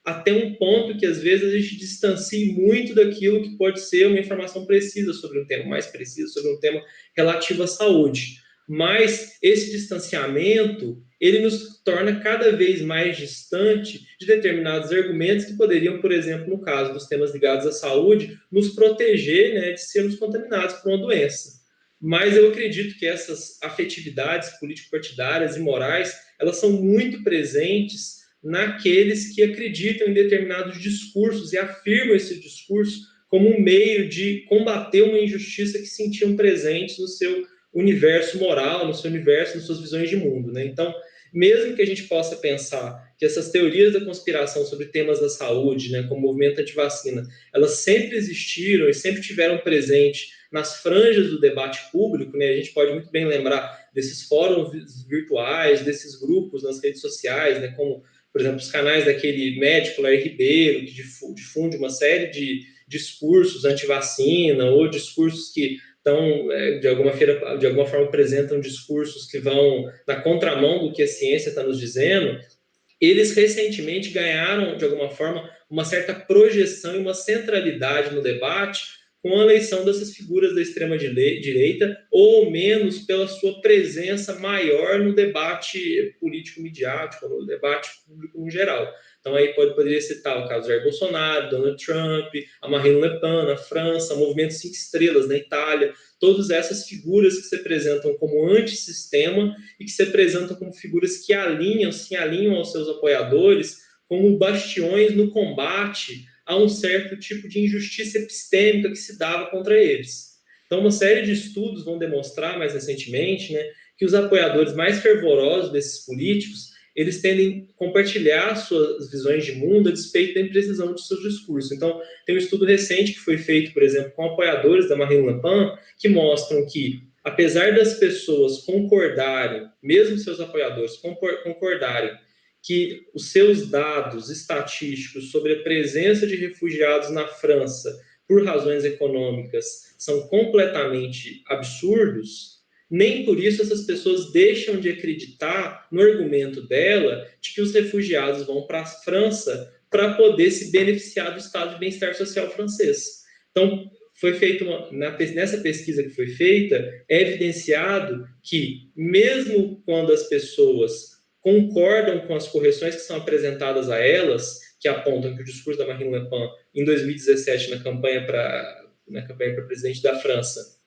até um ponto que às vezes a gente distancie muito daquilo que pode ser uma informação precisa sobre um tema, mais preciso sobre um tema relativo à saúde. Mas esse distanciamento, ele nos torna cada vez mais distante de determinados argumentos que poderiam, por exemplo, no caso dos temas ligados à saúde, nos proteger, né, de sermos contaminados por uma doença. Mas eu acredito que essas afetividades político-partidárias e morais, elas são muito presentes naqueles que acreditam em determinados discursos e afirmam esse discurso como um meio de combater uma injustiça que sentiam presentes no seu universo moral, no seu universo, nas suas visões de mundo, né? Então, mesmo que a gente possa pensar que essas teorias da conspiração sobre temas da saúde, né, como o movimento antivacina, elas sempre existiram e sempre tiveram presente nas franjas do debate público, né? A gente pode muito bem lembrar desses fóruns virtuais, desses grupos nas redes sociais, né, como, por exemplo, os canais daquele médico Larry Ribeiro, que difunde uma série de discursos anti-vacina ou discursos que estão, de alguma forma, apresentam discursos que vão na contramão do que a ciência está nos dizendo. Eles recentemente ganharam, de alguma forma, uma certa projeção e uma centralidade no debate com a eleição dessas figuras da extrema-direita, ou menos pela sua presença maior no debate político-midiático, no debate público no geral. Então, aí poderia citar o caso de Jair Bolsonaro, Donald Trump, a Marine Le Pen na França, o Movimento 5 Estrelas na Itália, todas essas figuras que se apresentam como antissistema e que se apresentam como figuras que se alinham aos seus apoiadores como bastiões no combate a um certo tipo de injustiça epistêmica que se dava contra eles. Então, uma série de estudos vão demonstrar, mais recentemente, né, que os apoiadores mais fervorosos desses políticos, eles tendem a compartilhar suas visões de mundo a despeito da imprecisão de seus discursos. Então, tem um estudo recente que foi feito, por exemplo, com apoiadores da Marine Le Pen, que mostram que, apesar das pessoas concordarem, mesmo seus apoiadores concordarem, que os seus dados estatísticos sobre a presença de refugiados na França por razões econômicas são completamente absurdos, nem por isso essas pessoas deixam de acreditar no argumento dela de que os refugiados vão para a França para poder se beneficiar do estado de bem-estar social francês. Então, foi feito nessa pesquisa que foi feita, é evidenciado que, mesmo quando as pessoas concordam com as correções que são apresentadas a elas, que apontam que o discurso da Marine Le Pen, em 2017, na campanha para presidente da França,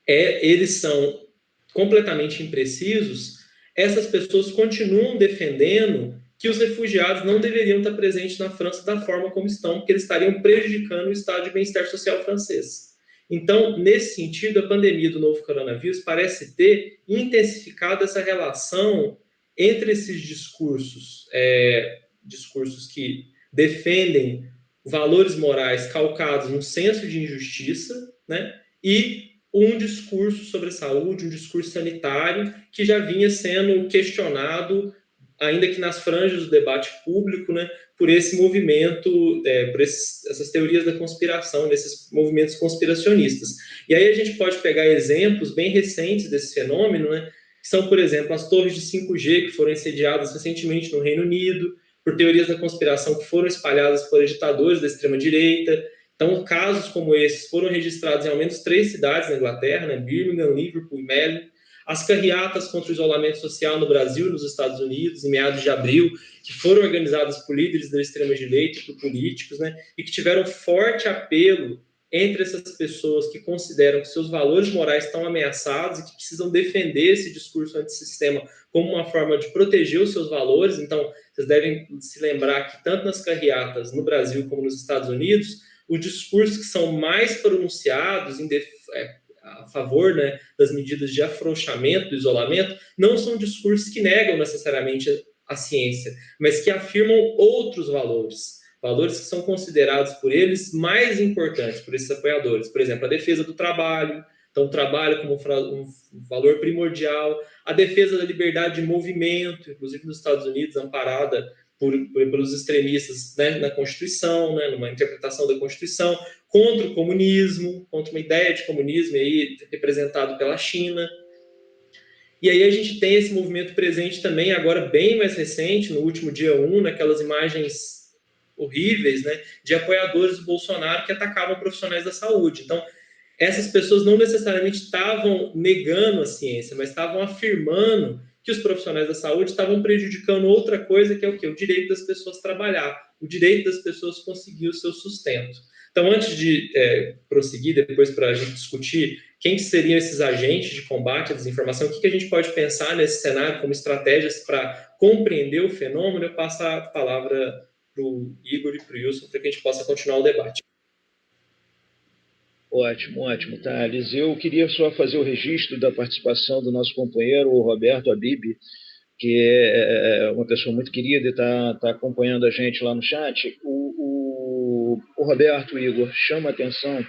eles são completamente imprecisos, essas pessoas continuam defendendo que os refugiados não deveriam estar presentes na França da forma como estão, porque eles estariam prejudicando o estado de bem-estar social francês. Então, nesse sentido, a pandemia do novo coronavírus parece ter intensificado essa relação entre esses discursos, discursos que defendem valores morais calcados num senso de injustiça, né, e um discurso sobre a saúde, um discurso sanitário que já vinha sendo questionado, ainda que nas franjas do debate público, né, por esse movimento, por essas teorias da conspiração, desses movimentos conspiracionistas. E aí a gente pode pegar exemplos bem recentes desse fenômeno, né, que são, por exemplo, as torres de 5G que foram incendiadas recentemente no Reino Unido, por teorias da conspiração que foram espalhadas por agitadores da extrema-direita. Então, casos como esses foram registrados em ao menos 3 cidades na Inglaterra, né? Birmingham, Liverpool e Melbourne. As carreatas contra o isolamento social no Brasil e nos Estados Unidos, em meados de abril, que foram organizadas por líderes da extrema-direita e por políticos, né? E que tiveram forte apelo entre essas pessoas que consideram que seus valores morais estão ameaçados e que precisam defender esse discurso antissistema como uma forma de proteger os seus valores. Então, vocês devem se lembrar que tanto nas carreatas no Brasil como nos Estados Unidos, os discursos que são mais pronunciados a favor, né, das medidas de afrouxamento do isolamento não são discursos que negam necessariamente a ciência, mas que afirmam outros valores que são considerados por eles mais importantes, por esses apoiadores. Por exemplo, a defesa do trabalho, então o trabalho como um valor primordial, a defesa da liberdade de movimento, inclusive nos Estados Unidos, amparada pelos extremistas, né, na Constituição, né, numa interpretação da Constituição, contra o comunismo, contra uma ideia de comunismo aí, representado pela China. E aí a gente tem esse movimento presente também, agora bem mais recente, no último dia 1, naquelas imagens horríveis, né, de apoiadores do Bolsonaro que atacavam profissionais da saúde. Então, essas pessoas não necessariamente estavam negando a ciência, mas estavam afirmando que os profissionais da saúde estavam prejudicando outra coisa, que é o quê? O direito das pessoas trabalhar, o direito das pessoas conseguir o seu sustento. Então, antes de prosseguir, depois para a gente discutir quem seriam esses agentes de combate à desinformação, o que a gente pode pensar nesse cenário como estratégias para compreender o fenômeno, eu passo a palavra para o Igor e para o Wilson, para que a gente possa continuar o debate. Ótimo, ótimo, Thales. Eu queria só fazer o registro da participação do nosso companheiro, o Roberto Habib, que é uma pessoa muito querida e está acompanhando a gente lá no chat, o Roberto, o Igor, chama a atenção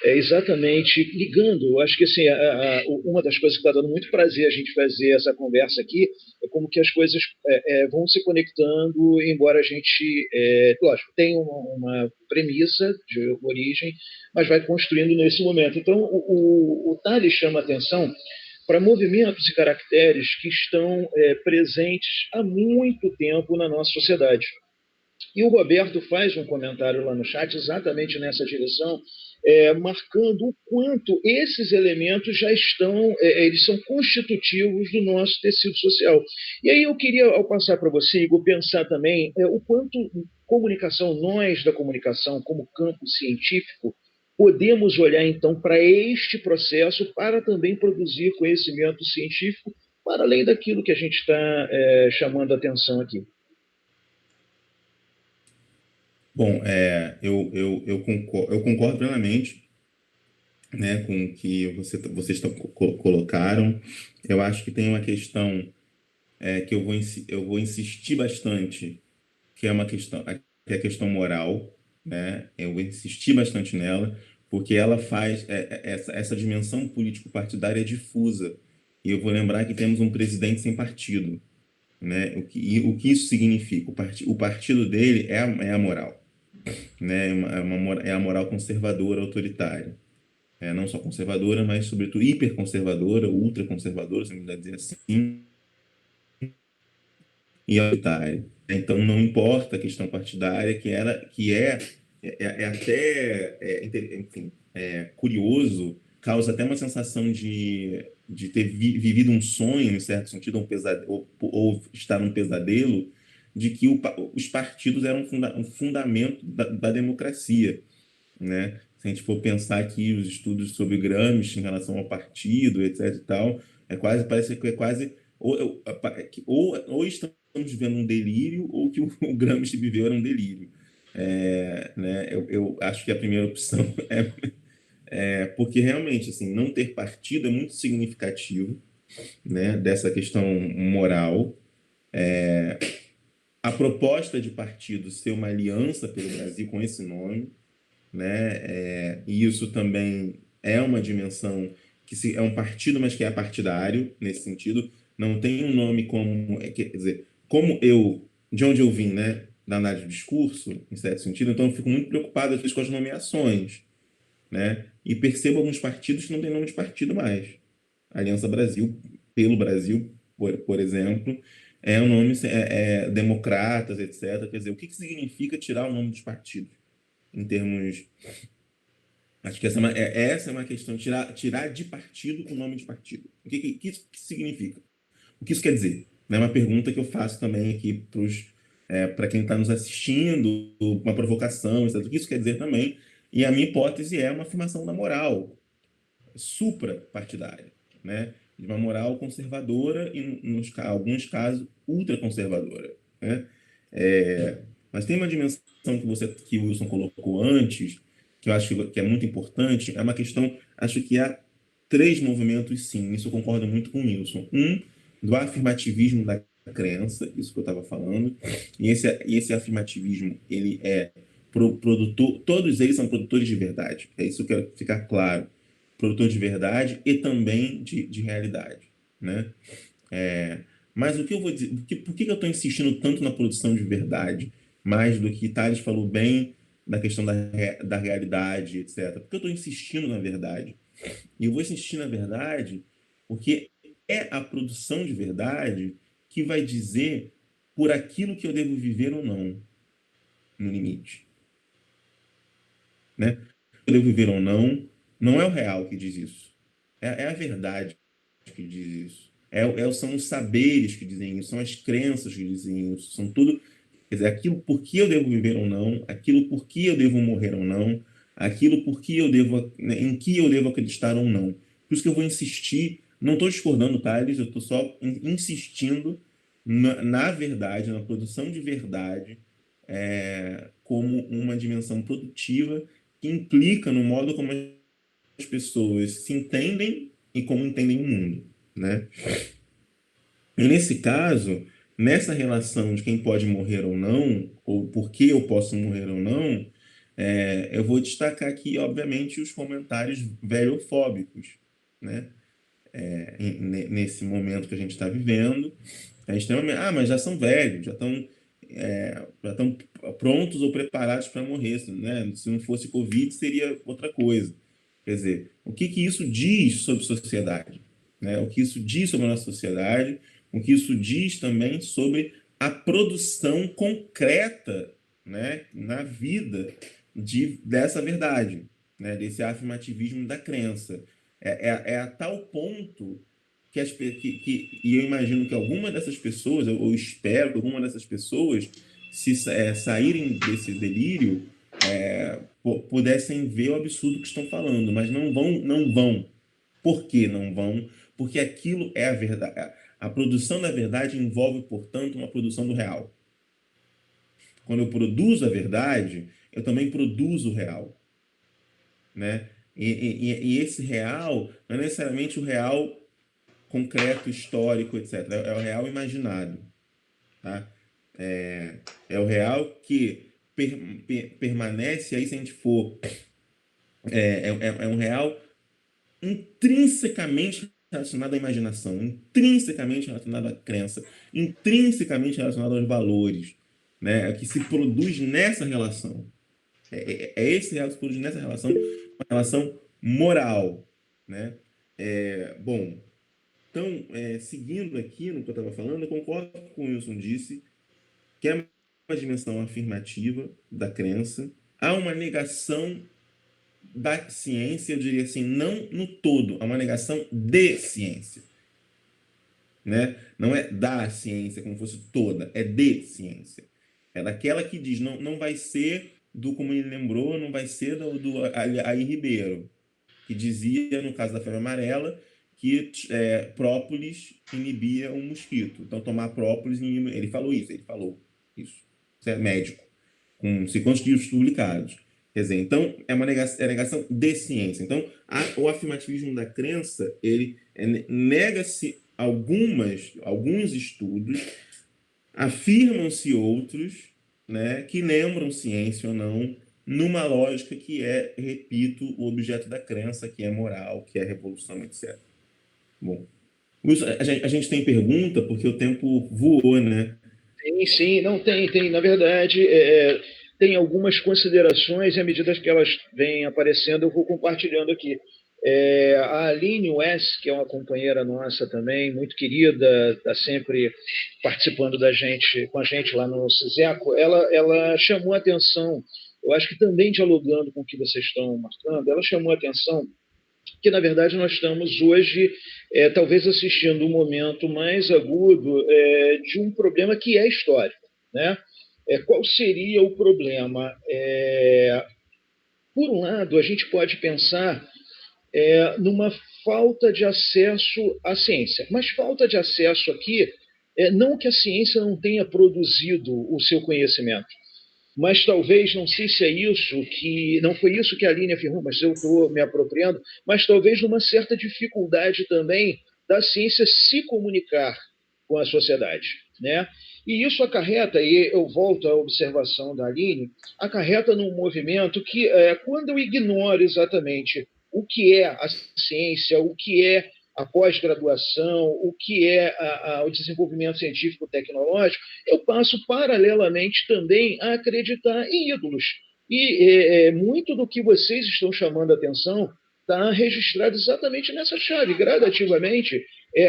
exatamente ligando. Eu acho que assim, uma das coisas que está dando muito prazer a gente fazer essa conversa aqui é como que as coisas vão se conectando, embora a gente, lógico, tenha uma premissa de origem, mas vai construindo nesse momento. Então, o Tales chama atenção para movimentos e caracteres que estão presentes há muito tempo na nossa sociedade. E o Roberto faz um comentário lá no chat exatamente nessa direção, marcando o quanto esses elementos já estão, eles são constitutivos do nosso tecido social. E aí eu queria, ao passar para você, Igor, pensar também o quanto comunicação, nós da comunicação, como campo científico, podemos olhar então para este processo para também produzir conhecimento científico para além daquilo que a gente está chamando a atenção aqui. Bom, eu concordo plenamente, né, com o que vocês colocaram. Eu acho que tem uma questão que eu vou insistir bastante, que é uma questão, que é a questão moral, né? Eu vou insistir bastante nela, porque ela faz essa dimensão político-partidária difusa. E eu vou lembrar que temos um presidente sem partido, né? O que isso significa? O partido dele é a moral, né? É a moral conservadora, autoritária. Não só conservadora, mas sobretudo hiperconservadora, ultraconservadora, se me dá dizer assim, e autoritária. Então não importa a questão partidária, enfim, curioso, causa até uma sensação de ter vivido um sonho, em certo sentido, um pesadelo, ou estar num pesadelo, de que os partidos eram um fundamento da democracia, né? Se a gente for pensar aqui os estudos sobre Gramsci em relação ao partido, etc e tal, parece que é quase ou estamos vivendo um delírio ou que o Gramsci viveu era um delírio. Né? Eu acho que a primeira opção porque realmente assim não ter partido é muito significativo, né? Dessa questão moral. A proposta de partido ser uma aliança pelo Brasil com esse nome, né? E isso também é uma dimensão é um partido, mas que é partidário nesse sentido. Não tem um nome como, quer dizer, de onde eu vim, né? Da análise do discurso, em certo sentido. Então eu fico muito preocupado às vezes com as nomeações, né? E percebo alguns partidos que não têm nome de partido mais. Aliança Brasil, pelo Brasil, por exemplo, é um nome democratas, etc. Quer dizer, o que significa tirar o nome dos partidos? Em termos. Acho que essa é uma questão, tirar de partido o nome de partido. O que isso significa? O que isso quer dizer? É uma pergunta que eu faço também aqui para quem está nos assistindo, uma provocação, etc. O que isso quer dizer também? E a minha hipótese é uma afirmação da moral suprapartidária, né? De uma moral conservadora e, em alguns casos, ultraconservadora, né? Mas tem uma dimensão que o Wilson colocou antes, que eu acho que é muito importante, é uma questão, acho que há três movimentos, sim, isso eu concordo muito com o Wilson. Do afirmativismo da crença, isso que eu estava falando, e esse afirmativismo, ele é produtor, todos eles são produtores de verdade, isso que eu quero ficar claro, produtor de verdade e também de realidade, né? Mas o que eu vou dizer, por que eu estou insistindo tanto na produção de verdade, mais do que Tales falou bem da questão da realidade, etc. Porque eu estou insistindo na verdade. E eu vou insistir na verdade porque é a produção de verdade que vai dizer por aquilo que eu devo viver ou não, no limite. Né? Eu devo viver ou não, não é o real que diz isso. É a verdade que diz isso. São os saberes que dizem isso, são as crenças que dizem isso, são tudo. Quer dizer, aquilo por que eu devo viver ou não, aquilo por que eu devo morrer ou não, aquilo por que eu devo, né, em que eu devo acreditar ou não. Por isso que eu vou insistir, não estou discordando, Thales, eu estou só insistindo na verdade, na produção de verdade, como uma dimensão produtiva que implica no modo como as pessoas se entendem e como entendem o mundo, né? E nesse caso, nessa relação de quem pode morrer ou não, ou por que eu posso morrer ou não, eu vou destacar aqui, obviamente, os comentários velhofóbicos, né? Nesse momento que a gente está vivendo, é extremamente. Ah, mas já são velhos, já estão prontos ou preparados para morrer, né? Se não fosse Covid, seria outra coisa. Quer dizer, o que que isso diz sobre sociedade, né? O que isso diz sobre a nossa sociedade, o que isso diz também sobre a produção concreta, né, na vida dessa verdade, né, desse afirmativismo da crença. É a tal ponto e eu imagino que alguma dessas pessoas, ou espero que alguma dessas pessoas, se saírem desse delírio, pudessem ver o absurdo que estão falando, mas não vão. Por que não vão? Porque aquilo é a verdade. A produção da verdade envolve, portanto, uma produção do real. Quando eu produzo a verdade, eu também produzo o real, né? E esse real não é necessariamente o real concreto, histórico, etc. É o real imaginado, tá? É o real que permanece, aí se a gente for, é um real intrinsecamente relacionado à imaginação, intrinsecamente relacionado à crença, intrinsecamente relacionado aos valores, né? Que se produz nessa relação. Esse real que se produz nessa relação, uma relação moral, né? Bom, então, seguindo aqui no que eu estava falando, eu concordo com o Wilson disse, que é uma dimensão afirmativa da crença, há uma negação da ciência, eu diria assim, não no todo, há uma negação de ciência, né? Não é da ciência como fosse toda, é de ciência. É daquela que diz, não vai ser do, como ele lembrou, não vai ser do Aí Ribeiro, que dizia, no caso da febre amarela, que própolis inibia um mosquito. Então, tomar própolis inibia... Ele falou isso. Isso é médico, com não sei quantos livros publicados. Quer dizer, então, é uma negação de ciência. Então, o afirmativismo da crença, ele nega-se alguns estudos, afirmam-se outros, né, que lembram ciência ou não, numa lógica que repito, o objeto da crença, que é moral, que é revolução, etc. Bom, a gente tem pergunta, porque o tempo voou, né? Sim, sim, não tem. Na verdade, tem algumas considerações e à medida que elas vêm aparecendo, eu vou compartilhando aqui. A Aline West, que é uma companheira nossa também, muito querida, está sempre participando com a gente lá no CISECO, ela chamou a atenção, eu acho que também dialogando com o que vocês estão marcando, ela chamou a atenção que, na verdade, nós estamos hoje, talvez, assistindo um momento mais agudo de um problema que é histórico. Né? Qual seria o problema? Por um lado, a gente pode pensar numa falta de acesso à ciência, mas falta de acesso aqui, não que a ciência não tenha produzido o seu conhecimento, mas talvez, não sei se é isso que, não foi isso que a Aline afirmou, mas eu estou me apropriando, mas talvez numa certa dificuldade também da ciência se comunicar com a sociedade, né? E isso acarreta, e eu volto à observação da Aline, acarreta num movimento que, quando eu ignoro exatamente o que é a ciência, o que é a pós-graduação, o que é o desenvolvimento científico-tecnológico, eu passo paralelamente também a acreditar em ídolos. E muito do que vocês estão chamando a atenção está registrado exatamente nessa chave. Gradativamente,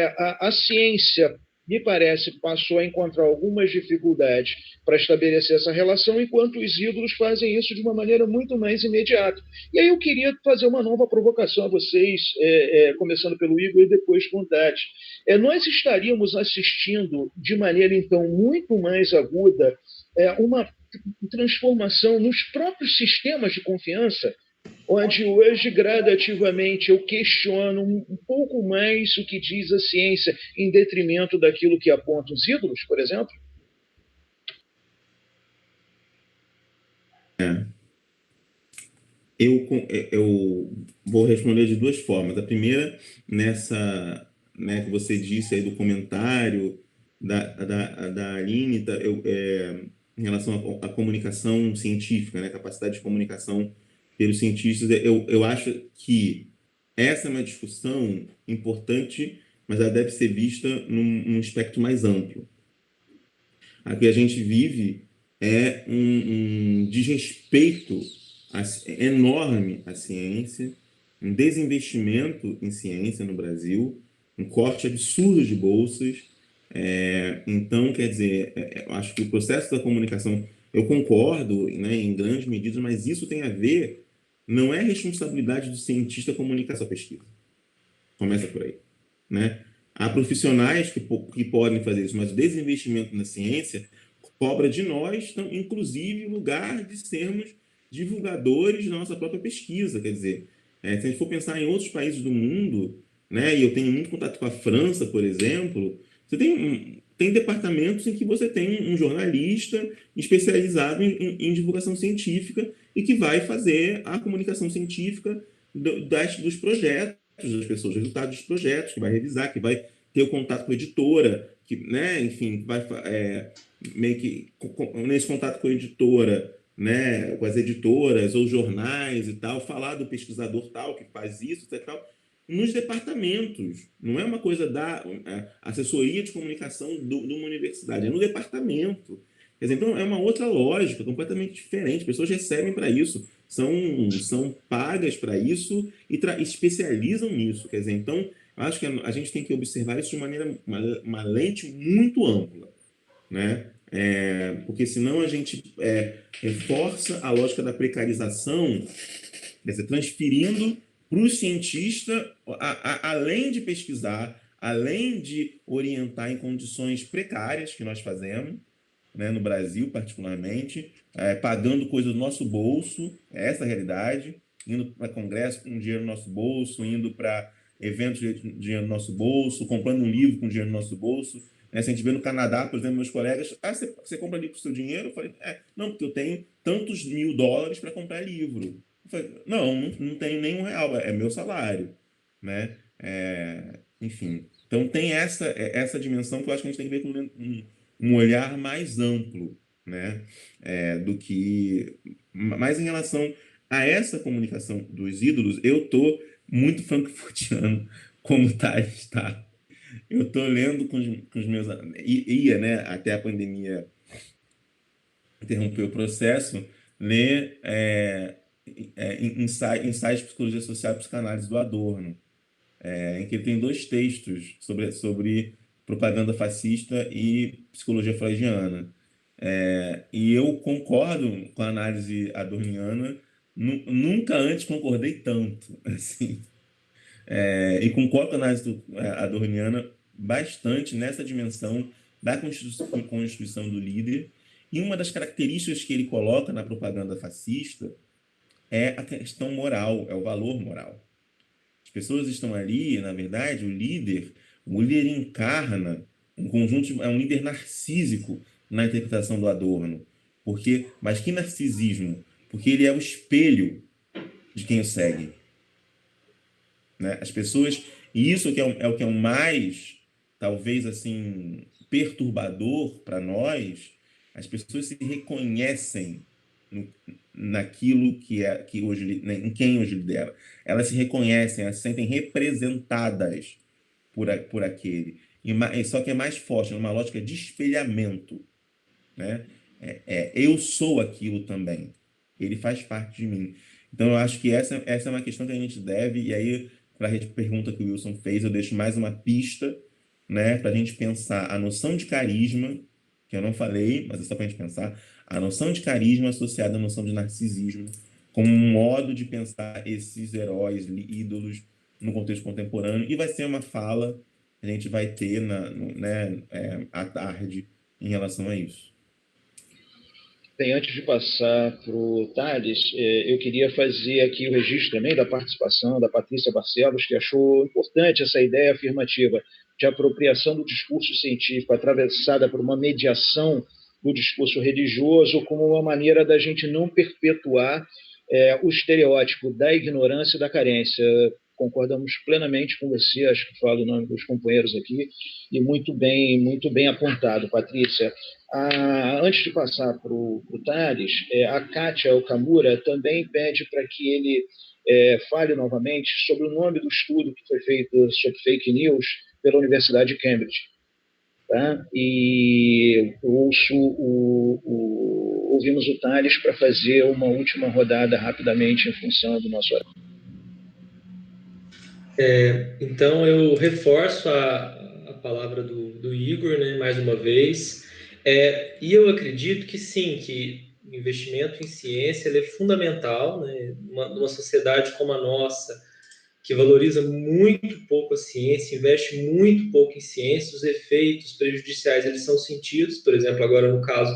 a ciência, me parece, passou a encontrar algumas dificuldades para estabelecer essa relação, enquanto os ídolos fazem isso de uma maneira muito mais imediata. E aí eu queria fazer uma nova provocação a vocês, começando pelo Igor e depois com o Tati. Nós estaríamos assistindo de maneira, então, muito mais aguda uma transformação nos próprios sistemas de confiança, onde hoje, gradativamente, eu questiono um pouco mais o que diz a ciência em detrimento daquilo que aponta os ídolos, por exemplo? Eu vou responder de duas formas. A primeira, né, que você disse aí do comentário da Aline, em relação à comunicação científica, né, capacidade de comunicação pelos cientistas, eu acho que essa é uma discussão importante, mas ela deve ser vista num espectro mais amplo. A que a gente vive é um desrespeito enorme à ciência, um desinvestimento em ciência no Brasil, um corte absurdo de bolsas. Então, quer dizer, eu acho que o processo da comunicação, eu concordo, né, em grandes medidas, mas isso tem a ver, não é responsabilidade do cientista comunicar sua pesquisa. Começa por aí, né? Há profissionais que podem fazer isso, mas o desinvestimento na ciência cobra de nós, inclusive, o lugar de sermos divulgadores da nossa própria pesquisa. Quer dizer, se a gente for pensar em outros países do mundo, né, e eu tenho muito contato com a França, por exemplo, você tem departamentos em que você tem um jornalista especializado em divulgação científica e que vai fazer a comunicação científica dos projetos das pessoas, resultados dos projetos, que vai revisar, que vai ter o contato com a editora, que, né, enfim, vai meio que nesse contato com a editora, né, com as editoras ou jornais e tal, falar do pesquisador tal que faz isso e tal, nos departamentos. Não é uma coisa da assessoria de comunicação de uma universidade, é no departamento. Quer dizer, então é uma outra lógica, completamente diferente. Pessoas recebem para isso, são pagas para isso e especializam nisso. Quer dizer, então, acho que a gente tem que observar isso de maneira, uma lente muito ampla, né? Porque senão a gente reforça a lógica da precarização, quer dizer, transferindo para o cientista, além de pesquisar, além de orientar em condições precárias que nós fazemos, né, no Brasil particularmente, pagando coisas do nosso bolso, essa é a realidade, indo para congresso com dinheiro no nosso bolso, indo para eventos com dinheiro no nosso bolso, comprando um livro com dinheiro no nosso bolso. Se a gente vê no Canadá, por exemplo, meus colegas, você compra livro com o seu dinheiro? Eu falei, não, porque eu tenho tantos $1000 para comprar livro. Eu falei, não tenho nenhum real, é meu salário, né? Enfim, então tem essa dimensão que eu acho que a gente tem que ver com um olhar mais amplo, né? Do que... Mas em relação a essa comunicação dos ídolos, eu estou muito frankfurtiano, como o Thales está. Eu estou lendo com os meus... Ia, né, até a pandemia interromper o processo, ler ensaios de psicologia social e psicanálise do Adorno, em que ele tem 2 textos sobre propaganda fascista e psicologia freudiana. E eu concordo com a análise adorniana, nunca antes concordei tanto, assim. E concordo com a análise adorniana bastante nessa dimensão da constituição do líder. E uma das características que ele coloca na propaganda fascista é a questão moral, é o valor moral. As pessoas estão ali, na verdade, o líder encarna um conjunto, é um líder narcísico na interpretação do Adorno. Mas que narcisismo? Porque ele é o espelho de quem o segue. Né? As pessoas, e isso que é o que é o mais, talvez assim, perturbador para nós, as pessoas se reconhecem naquilo que hoje, em quem hoje lidera. Elas se reconhecem, elas se sentem representadas por aquele. Só que é mais forte, numa lógica de espelhamento. Né? Eu sou aquilo também. Ele faz parte de mim. Então, eu acho que essa é uma questão que a gente deve, e aí, para a pergunta que o Wilson fez, eu deixo mais uma pista, né, para a gente pensar a noção de carisma, que eu não falei, mas é só para a gente pensar, a noção de carisma associada à noção de narcisismo, como um modo de pensar esses heróis, ídolos, no contexto contemporâneo, e vai ser uma fala que a gente vai ter à tarde em relação a isso. Bem, antes de passar para o Thales, eu queria fazer aqui o registro também da participação da Patrícia Barcelos, que achou importante essa ideia afirmativa de apropriação do discurso científico atravessada por uma mediação do discurso religioso como uma maneira da gente não perpetuar o estereótipo da ignorância e da carência. concordamos plenamente com você, acho que falo o nome dos companheiros aqui, e muito bem apontado, Patrícia. Antes de passar para o Thales, a Kátia Okamura também pede para que ele fale novamente sobre o nome do estudo que foi feito sobre fake news pela Universidade de Cambridge. Tá? E ouvimos o Thales para fazer uma última rodada rapidamente em função do nosso horário. Então, eu reforço a palavra do Igor, né, mais uma vez, e eu acredito que sim, que o investimento em ciência ele é fundamental, né, numa sociedade como a nossa, que valoriza muito pouco a ciência, investe muito pouco em ciência, os efeitos prejudiciais eles são sentidos, por exemplo, agora no caso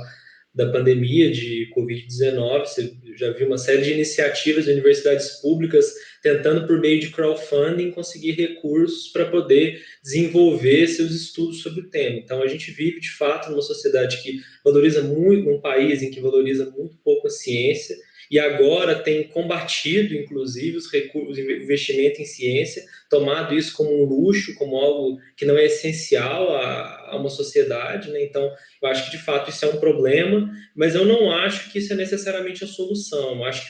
da pandemia de Covid-19, você já viu uma série de iniciativas de universidades públicas tentando, por meio de crowdfunding, conseguir recursos para poder desenvolver seus estudos sobre o tema. Então, a gente vive, de fato, numa sociedade que valoriza muito, num país em que valoriza muito pouco a ciência, e agora tem combatido, inclusive, os recursos, o investimento em ciência, tomado isso como um luxo, como algo que não é essencial a uma sociedade, né? Então, eu acho que, de fato, isso é um problema, mas eu não acho que isso é necessariamente a solução. Eu acho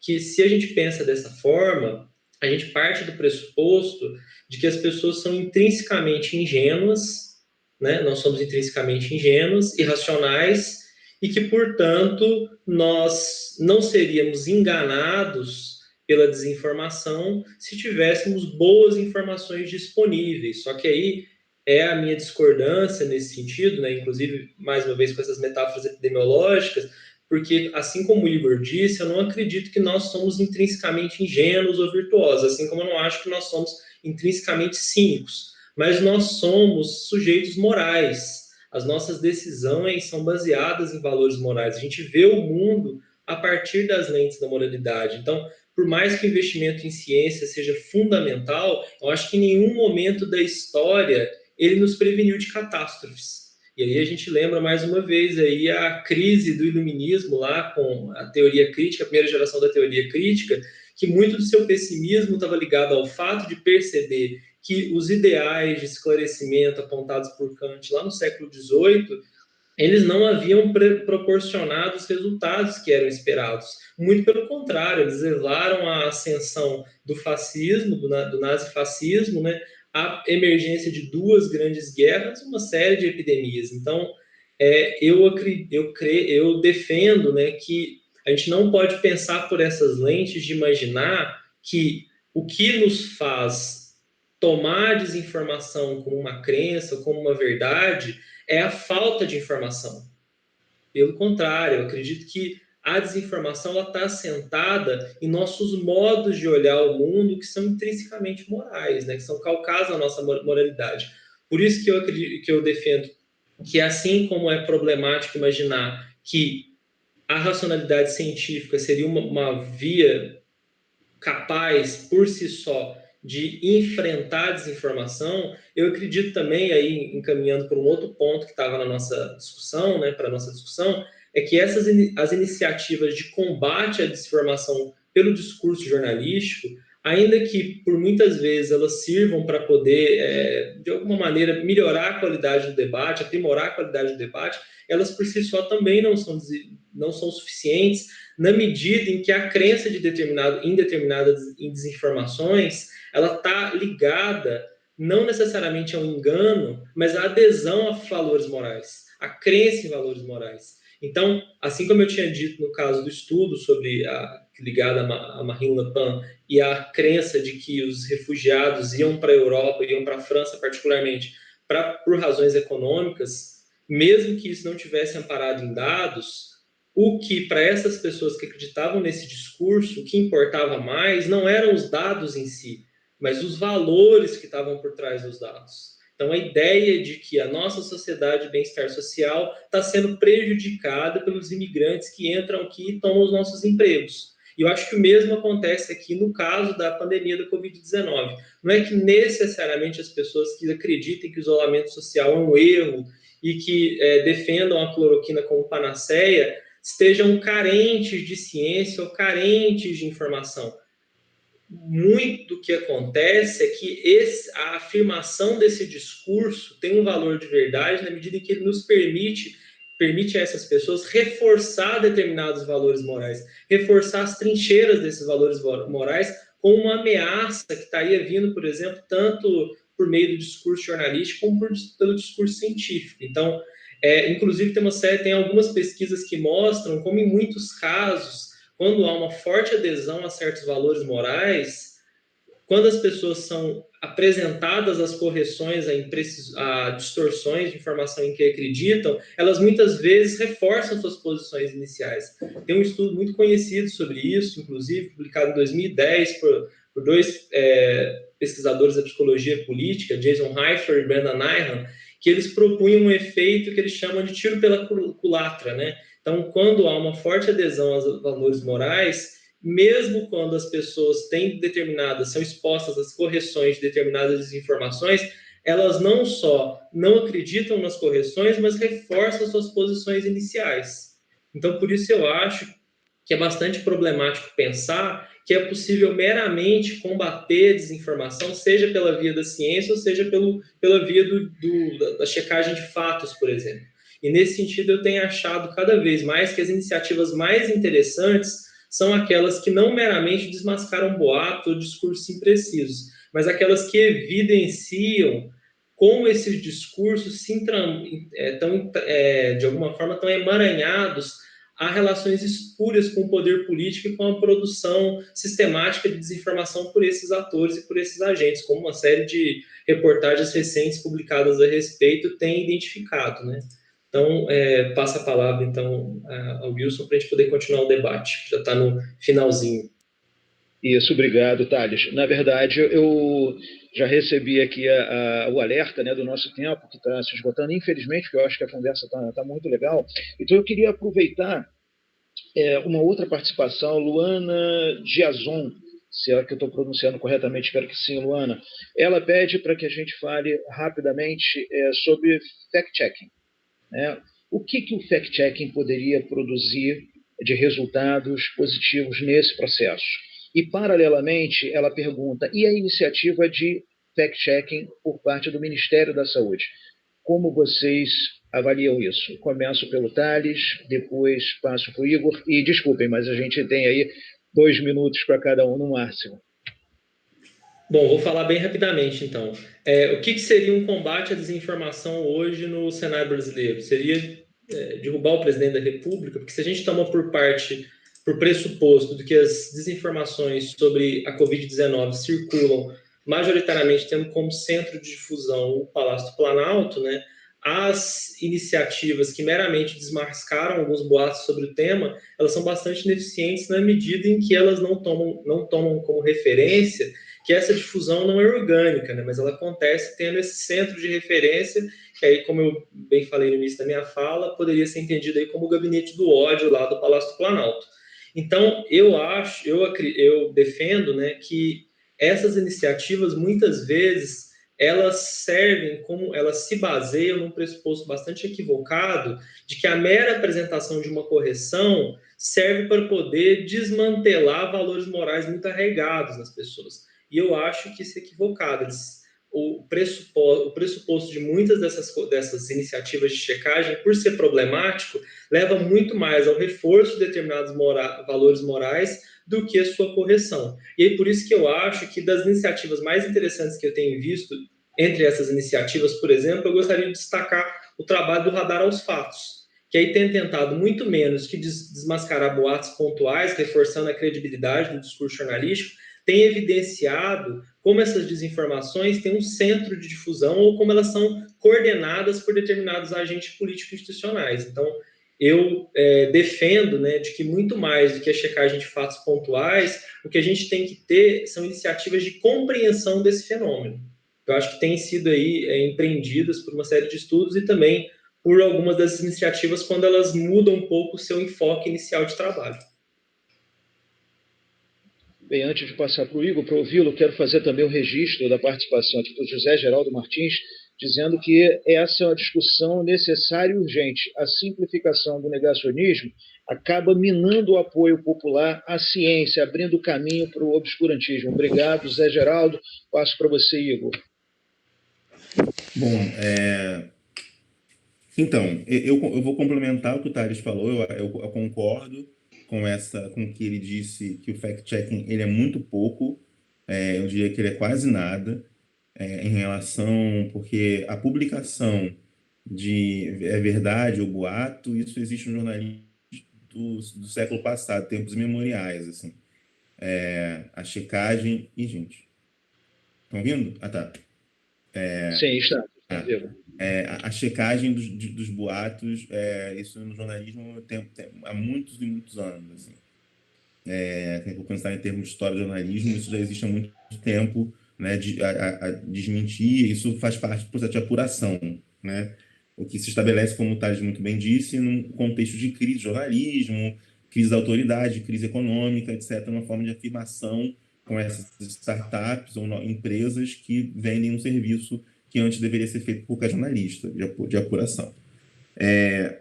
que se a gente pensa dessa forma, a gente parte do pressuposto de que as pessoas são intrinsecamente ingênuas, né? Nós somos intrinsecamente ingênuos, irracionais, e que, portanto, nós não seríamos enganados pela desinformação se tivéssemos boas informações disponíveis. Só que aí é a minha discordância nesse sentido, né? Inclusive, mais uma vez, com essas metáforas epidemiológicas, porque, assim como o Igor disse, eu não acredito que nós somos intrinsecamente ingênuos ou virtuosos, assim como eu não acho que nós somos intrinsecamente cínicos, mas nós somos sujeitos morais. As nossas decisões são baseadas em valores morais. A gente vê o mundo a partir das lentes da moralidade. Então, por mais que o investimento em ciência seja fundamental, eu acho que em nenhum momento da história ele nos preveniu de catástrofes. E aí a gente lembra mais uma vez aí a crise do iluminismo lá com a teoria crítica, a primeira geração da teoria crítica, que muito do seu pessimismo estava ligado ao fato de perceber que os ideais de esclarecimento apontados por Kant lá no século XVIII, eles não haviam proporcionado os resultados que eram esperados. Muito pelo contrário, eles levaram à ascensão do fascismo, do nazifascismo, né, a emergência de duas grandes guerras, uma série de epidemias. Então, eu defendo, né, que a gente não pode pensar por essas lentes de imaginar que o que nos faz tomar a desinformação como uma crença, como uma verdade, é a falta de informação. Pelo contrário, eu acredito que a desinformação está assentada em nossos modos de olhar o mundo que são intrinsecamente morais, né? Que são calcados na nossa moralidade. Por isso que eu defendo que, assim como é problemático imaginar que a racionalidade científica seria uma via capaz, por si só, de enfrentar a desinformação, eu acredito também, aí encaminhando para um outro ponto que estava na nossa discussão, né, para a nossa discussão, é que as iniciativas de combate à desinformação pelo discurso jornalístico, ainda que por muitas vezes elas sirvam para poder, de alguma maneira, melhorar a qualidade do debate, aprimorar a qualidade do debate, elas por si só também não são suficientes na medida em que a crença em determinadas desinformações, ela está ligada não necessariamente ao engano, mas à adesão a valores morais, a crença em valores morais. Então, assim como eu tinha dito no caso do estudo ligado a Marine Le Pen e a crença de que os refugiados iam para a Europa, iam para a França particularmente, por razões econômicas, mesmo que isso não tivesse amparado em dados, o que para essas pessoas que acreditavam nesse discurso, o que importava mais não eram os dados em si, mas os valores que estavam por trás dos dados. Então, a ideia de que a nossa sociedade de bem-estar social está sendo prejudicada pelos imigrantes que entram aqui e tomam os nossos empregos. E eu acho que o mesmo acontece aqui no caso da pandemia da Covid-19. Não é que necessariamente as pessoas que acreditem que o isolamento social é um erro e que defendam a cloroquina como panaceia estejam carentes de ciência ou carentes de informação. muito do que acontece é que a afirmação desse discurso tem um valor de verdade na medida em que ele nos permite a essas pessoas reforçar determinados valores morais, reforçar as trincheiras desses valores morais com uma ameaça que estaria vindo, por exemplo, tanto por meio do discurso jornalístico como pelo discurso científico. Então, inclusive tem algumas pesquisas que mostram como em muitos casos, quando há uma forte adesão a certos valores morais, quando as pessoas são apresentadas às correções, a distorções de informação em que acreditam, elas muitas vezes reforçam suas posições iniciais. Tem um estudo muito conhecido sobre isso, inclusive, publicado em 2010 por dois pesquisadores da psicologia política, Jason Haifer e Brendan Nyhan, que eles propunham um efeito que eles chamam de tiro pela culatra, né? Então, quando há uma forte adesão aos valores morais, mesmo quando as pessoas são expostas às correções de determinadas desinformações, elas não só não acreditam nas correções, mas reforçam suas posições iniciais. Então, por isso eu acho que é bastante problemático pensar que é possível meramente combater a desinformação, seja pela via da ciência ou seja pela via da checagem de fatos, por exemplo. E nesse sentido eu tenho achado cada vez mais que as iniciativas mais interessantes são aquelas que não meramente desmascaram boato ou discursos imprecisos, mas aquelas que evidenciam como esses discursos de alguma forma estão emaranhados a relações espúrias com o poder político e com a produção sistemática de desinformação por esses atores e por esses agentes, como uma série de reportagens recentes publicadas a respeito tem identificado, né? Então, passa a palavra, então, ao Wilson para a gente poder continuar o debate. Já está no finalzinho. Isso, obrigado, Thales. Na verdade, eu já recebi aqui o alerta, né, do nosso tempo, que está se esgotando, infelizmente, porque eu acho que a conversa está muito legal. Então, eu queria aproveitar uma outra participação, Luana Giazon, se é que eu estou pronunciando corretamente, espero que sim, Luana. Ela pede para que a gente fale rapidamente sobre fact-checking. Né? O que o fact-checking poderia produzir de resultados positivos nesse processo? E, paralelamente, ela pergunta, e a iniciativa de fact-checking por parte do Ministério da Saúde? Como vocês avaliam isso? Começo pelo Thales, depois passo para o Igor, e desculpem, mas a gente tem aí 2 minutos para cada um no máximo. Bom, vou falar bem rapidamente, então. O que seria um combate à desinformação hoje no cenário brasileiro? Seria derrubar o presidente da República, porque se a gente toma por pressuposto de que as desinformações sobre a Covid-19 circulam majoritariamente tendo como centro de difusão o Palácio do Planalto, né? As iniciativas que meramente desmascaram alguns boatos sobre o tema, elas são bastante ineficientes na medida em que elas não tomam como referência que essa difusão não é orgânica, né? Mas ela acontece tendo esse centro de referência, que aí, como eu bem falei no início da minha fala, poderia ser entendido aí como o gabinete do ódio lá do Palácio do Planalto. Então, eu defendo, né, que essas iniciativas, muitas vezes, elas se baseiam num pressuposto bastante equivocado de que a mera apresentação de uma correção serve para poder desmantelar valores morais muito arraigados nas pessoas. E eu acho que isso é equivocado. O pressuposto de muitas dessas iniciativas de checagem, por ser problemático, leva muito mais ao reforço de determinados valores morais do que a sua correção. E aí, por isso que eu acho que das iniciativas mais interessantes que eu tenho visto, entre essas iniciativas, por exemplo, eu gostaria de destacar o trabalho do Radar aos Fatos, que aí tem tentado muito menos que desmascarar boatos pontuais, reforçando a credibilidade do discurso jornalístico, tem evidenciado como essas desinformações têm um centro de difusão ou como elas são coordenadas por determinados agentes políticos institucionais. Então, eu defendo, né, de que muito mais do que a checagem de fatos pontuais, o que a gente tem que ter são iniciativas de compreensão desse fenômeno. Eu acho que têm sido aí empreendidas por uma série de estudos e também por algumas dessas iniciativas quando elas mudam um pouco o seu enfoque inicial de trabalho. Bem, antes de passar para o Igor, para ouvi-lo, quero fazer também o registro da participação aqui do José Geraldo Martins, dizendo que essa é uma discussão necessária e urgente. A simplificação do negacionismo acaba minando o apoio popular à ciência, abrindo caminho para o obscurantismo. Obrigado, Zé Geraldo. Passo para você, Igor. Bom, então, eu vou complementar o que o Thales falou, eu concordo com o que ele disse, que o fact-checking ele é muito pouco, eu diria que ele é quase nada, em relação, porque a publicação de é verdade ou boato, isso existe no jornalismo do século passado, tempos imemoriais, assim. A checagem... Ih, gente, estão ouvindo? Ah, tá. Sim, está. A checagem dos boatos, isso no jornalismo há muitos e muitos anos. Assim. Se eu pensar em termos de história do jornalismo, isso já existe há muito tempo, né, a desmentir, isso faz parte do processo de apuração. Né? O que se estabelece, como o Thales muito bem disse, num contexto de crise de jornalismo, crise da autoridade, crise econômica, etc., uma forma de afirmação com essas startups ou empresas que vendem um serviço que antes deveria ser feito por qualquer jornalista, de apuração.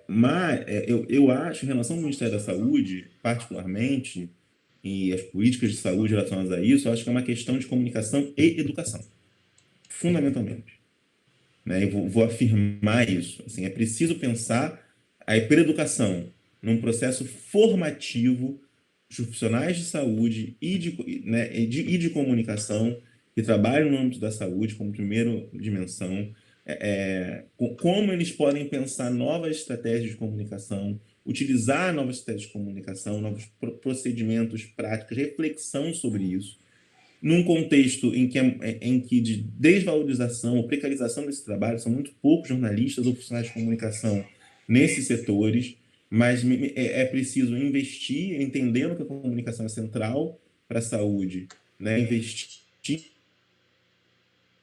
Mas eu acho, em relação ao Ministério da Saúde, particularmente, e as políticas de saúde relacionadas a isso, eu acho que é uma questão de comunicação e educação, fundamentalmente. Né? Eu vou afirmar isso. Assim, é preciso pensar a hipereducação num processo formativo dos profissionais de saúde e de comunicação que trabalham no âmbito da saúde como primeira dimensão, como eles podem pensar novas estratégias de comunicação, utilizar novas estratégias de comunicação, novos procedimentos, práticas, reflexão sobre isso, num contexto em que de desvalorização ou precarização desse trabalho, são muito poucos jornalistas ou profissionais de comunicação nesses setores, mas é preciso investir, entendendo que a comunicação é central para a saúde, né? Investir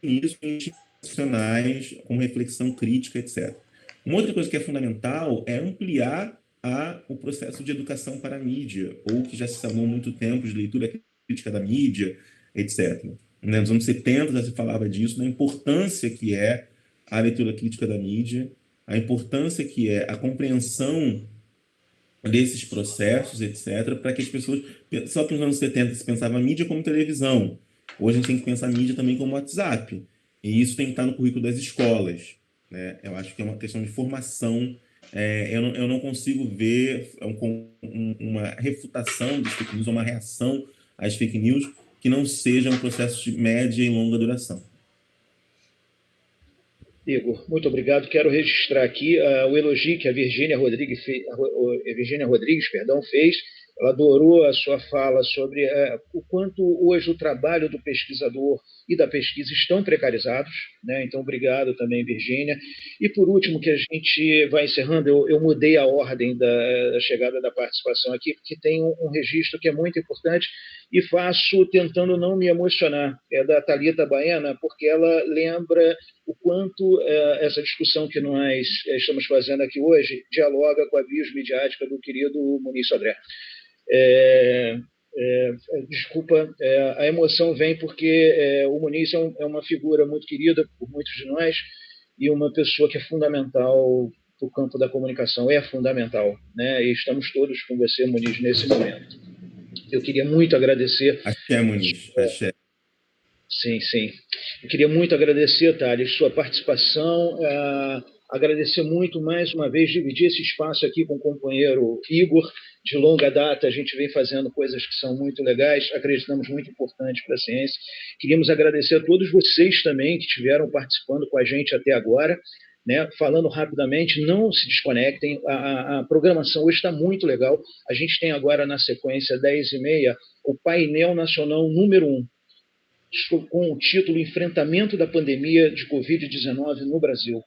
nisso em institucionais, com reflexão crítica, etc. Uma outra coisa que é fundamental é ampliar o processo de educação para a mídia, ou que já se chamou há muito tempo de leitura crítica da mídia, etc. Nos anos 70 já se falava disso, da importância que é a leitura crítica da mídia, a importância que é a compreensão desses processos, etc., para que as pessoas... Só que nos anos 70 se pensava a mídia como televisão. Hoje a gente tem que pensar a mídia também como WhatsApp. E isso tem que estar no currículo das escolas. Né? Eu acho que é uma questão de formação. Eu não consigo ver uma refutação das fake news, uma reação às fake news que não seja um processo de média e longa duração. Igor, muito obrigado. Quero registrar aqui o elogio que a Virgínia Rodrigues fez. Ela adorou a sua fala sobre o quanto hoje o trabalho do pesquisador e da pesquisa estão precarizados. Né? Então, obrigado também, Virgínia. E, por último, que a gente vai encerrando, eu mudei a ordem da chegada da participação aqui, porque tem um registro que é muito importante e faço tentando não me emocionar. É da Thalita Baena, porque ela lembra o quanto essa discussão que nós estamos fazendo aqui hoje dialoga com a bios midiática do querido Muniz Sodré. Desculpa, a emoção vem porque o Muniz é uma figura muito querida por muitos de nós e uma pessoa que é fundamental para o campo da comunicação, é fundamental, né? E estamos todos com você, Muniz, nesse momento. Eu queria muito agradecer... Axé, Muniz, axé. Sim, sim. Eu queria muito agradecer, Thales, sua participação, agradecer muito mais uma vez, dividir esse espaço aqui com o companheiro Igor. De longa data, a gente vem fazendo coisas que são muito legais, acreditamos muito importantes para a ciência. Queríamos agradecer a todos vocês também que estiveram participando com a gente até agora. Né? Falando rapidamente, não se desconectem, a programação hoje está muito legal. A gente tem agora na sequência, 10h30, o painel nacional número 1, com o título Enfrentamento da Pandemia de Covid-19 no Brasil.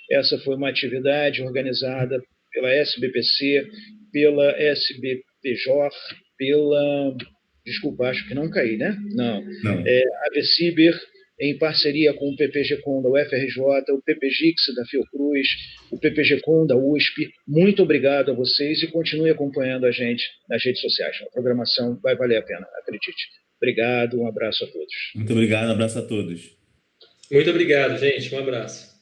Essa foi uma atividade organizada pela SBPC, pela SBPJ, desculpa, acho que não caí, né? Não. A ABCiber, em parceria com o PPG-Com da UFRJ, o PPGIX da Fiocruz, o PPG-Com da USP. Muito obrigado a vocês e continue acompanhando a gente nas redes sociais. A programação vai valer a pena, acredite. Obrigado, um abraço a todos. Muito obrigado, um abraço a todos. Muito obrigado, gente. Um abraço.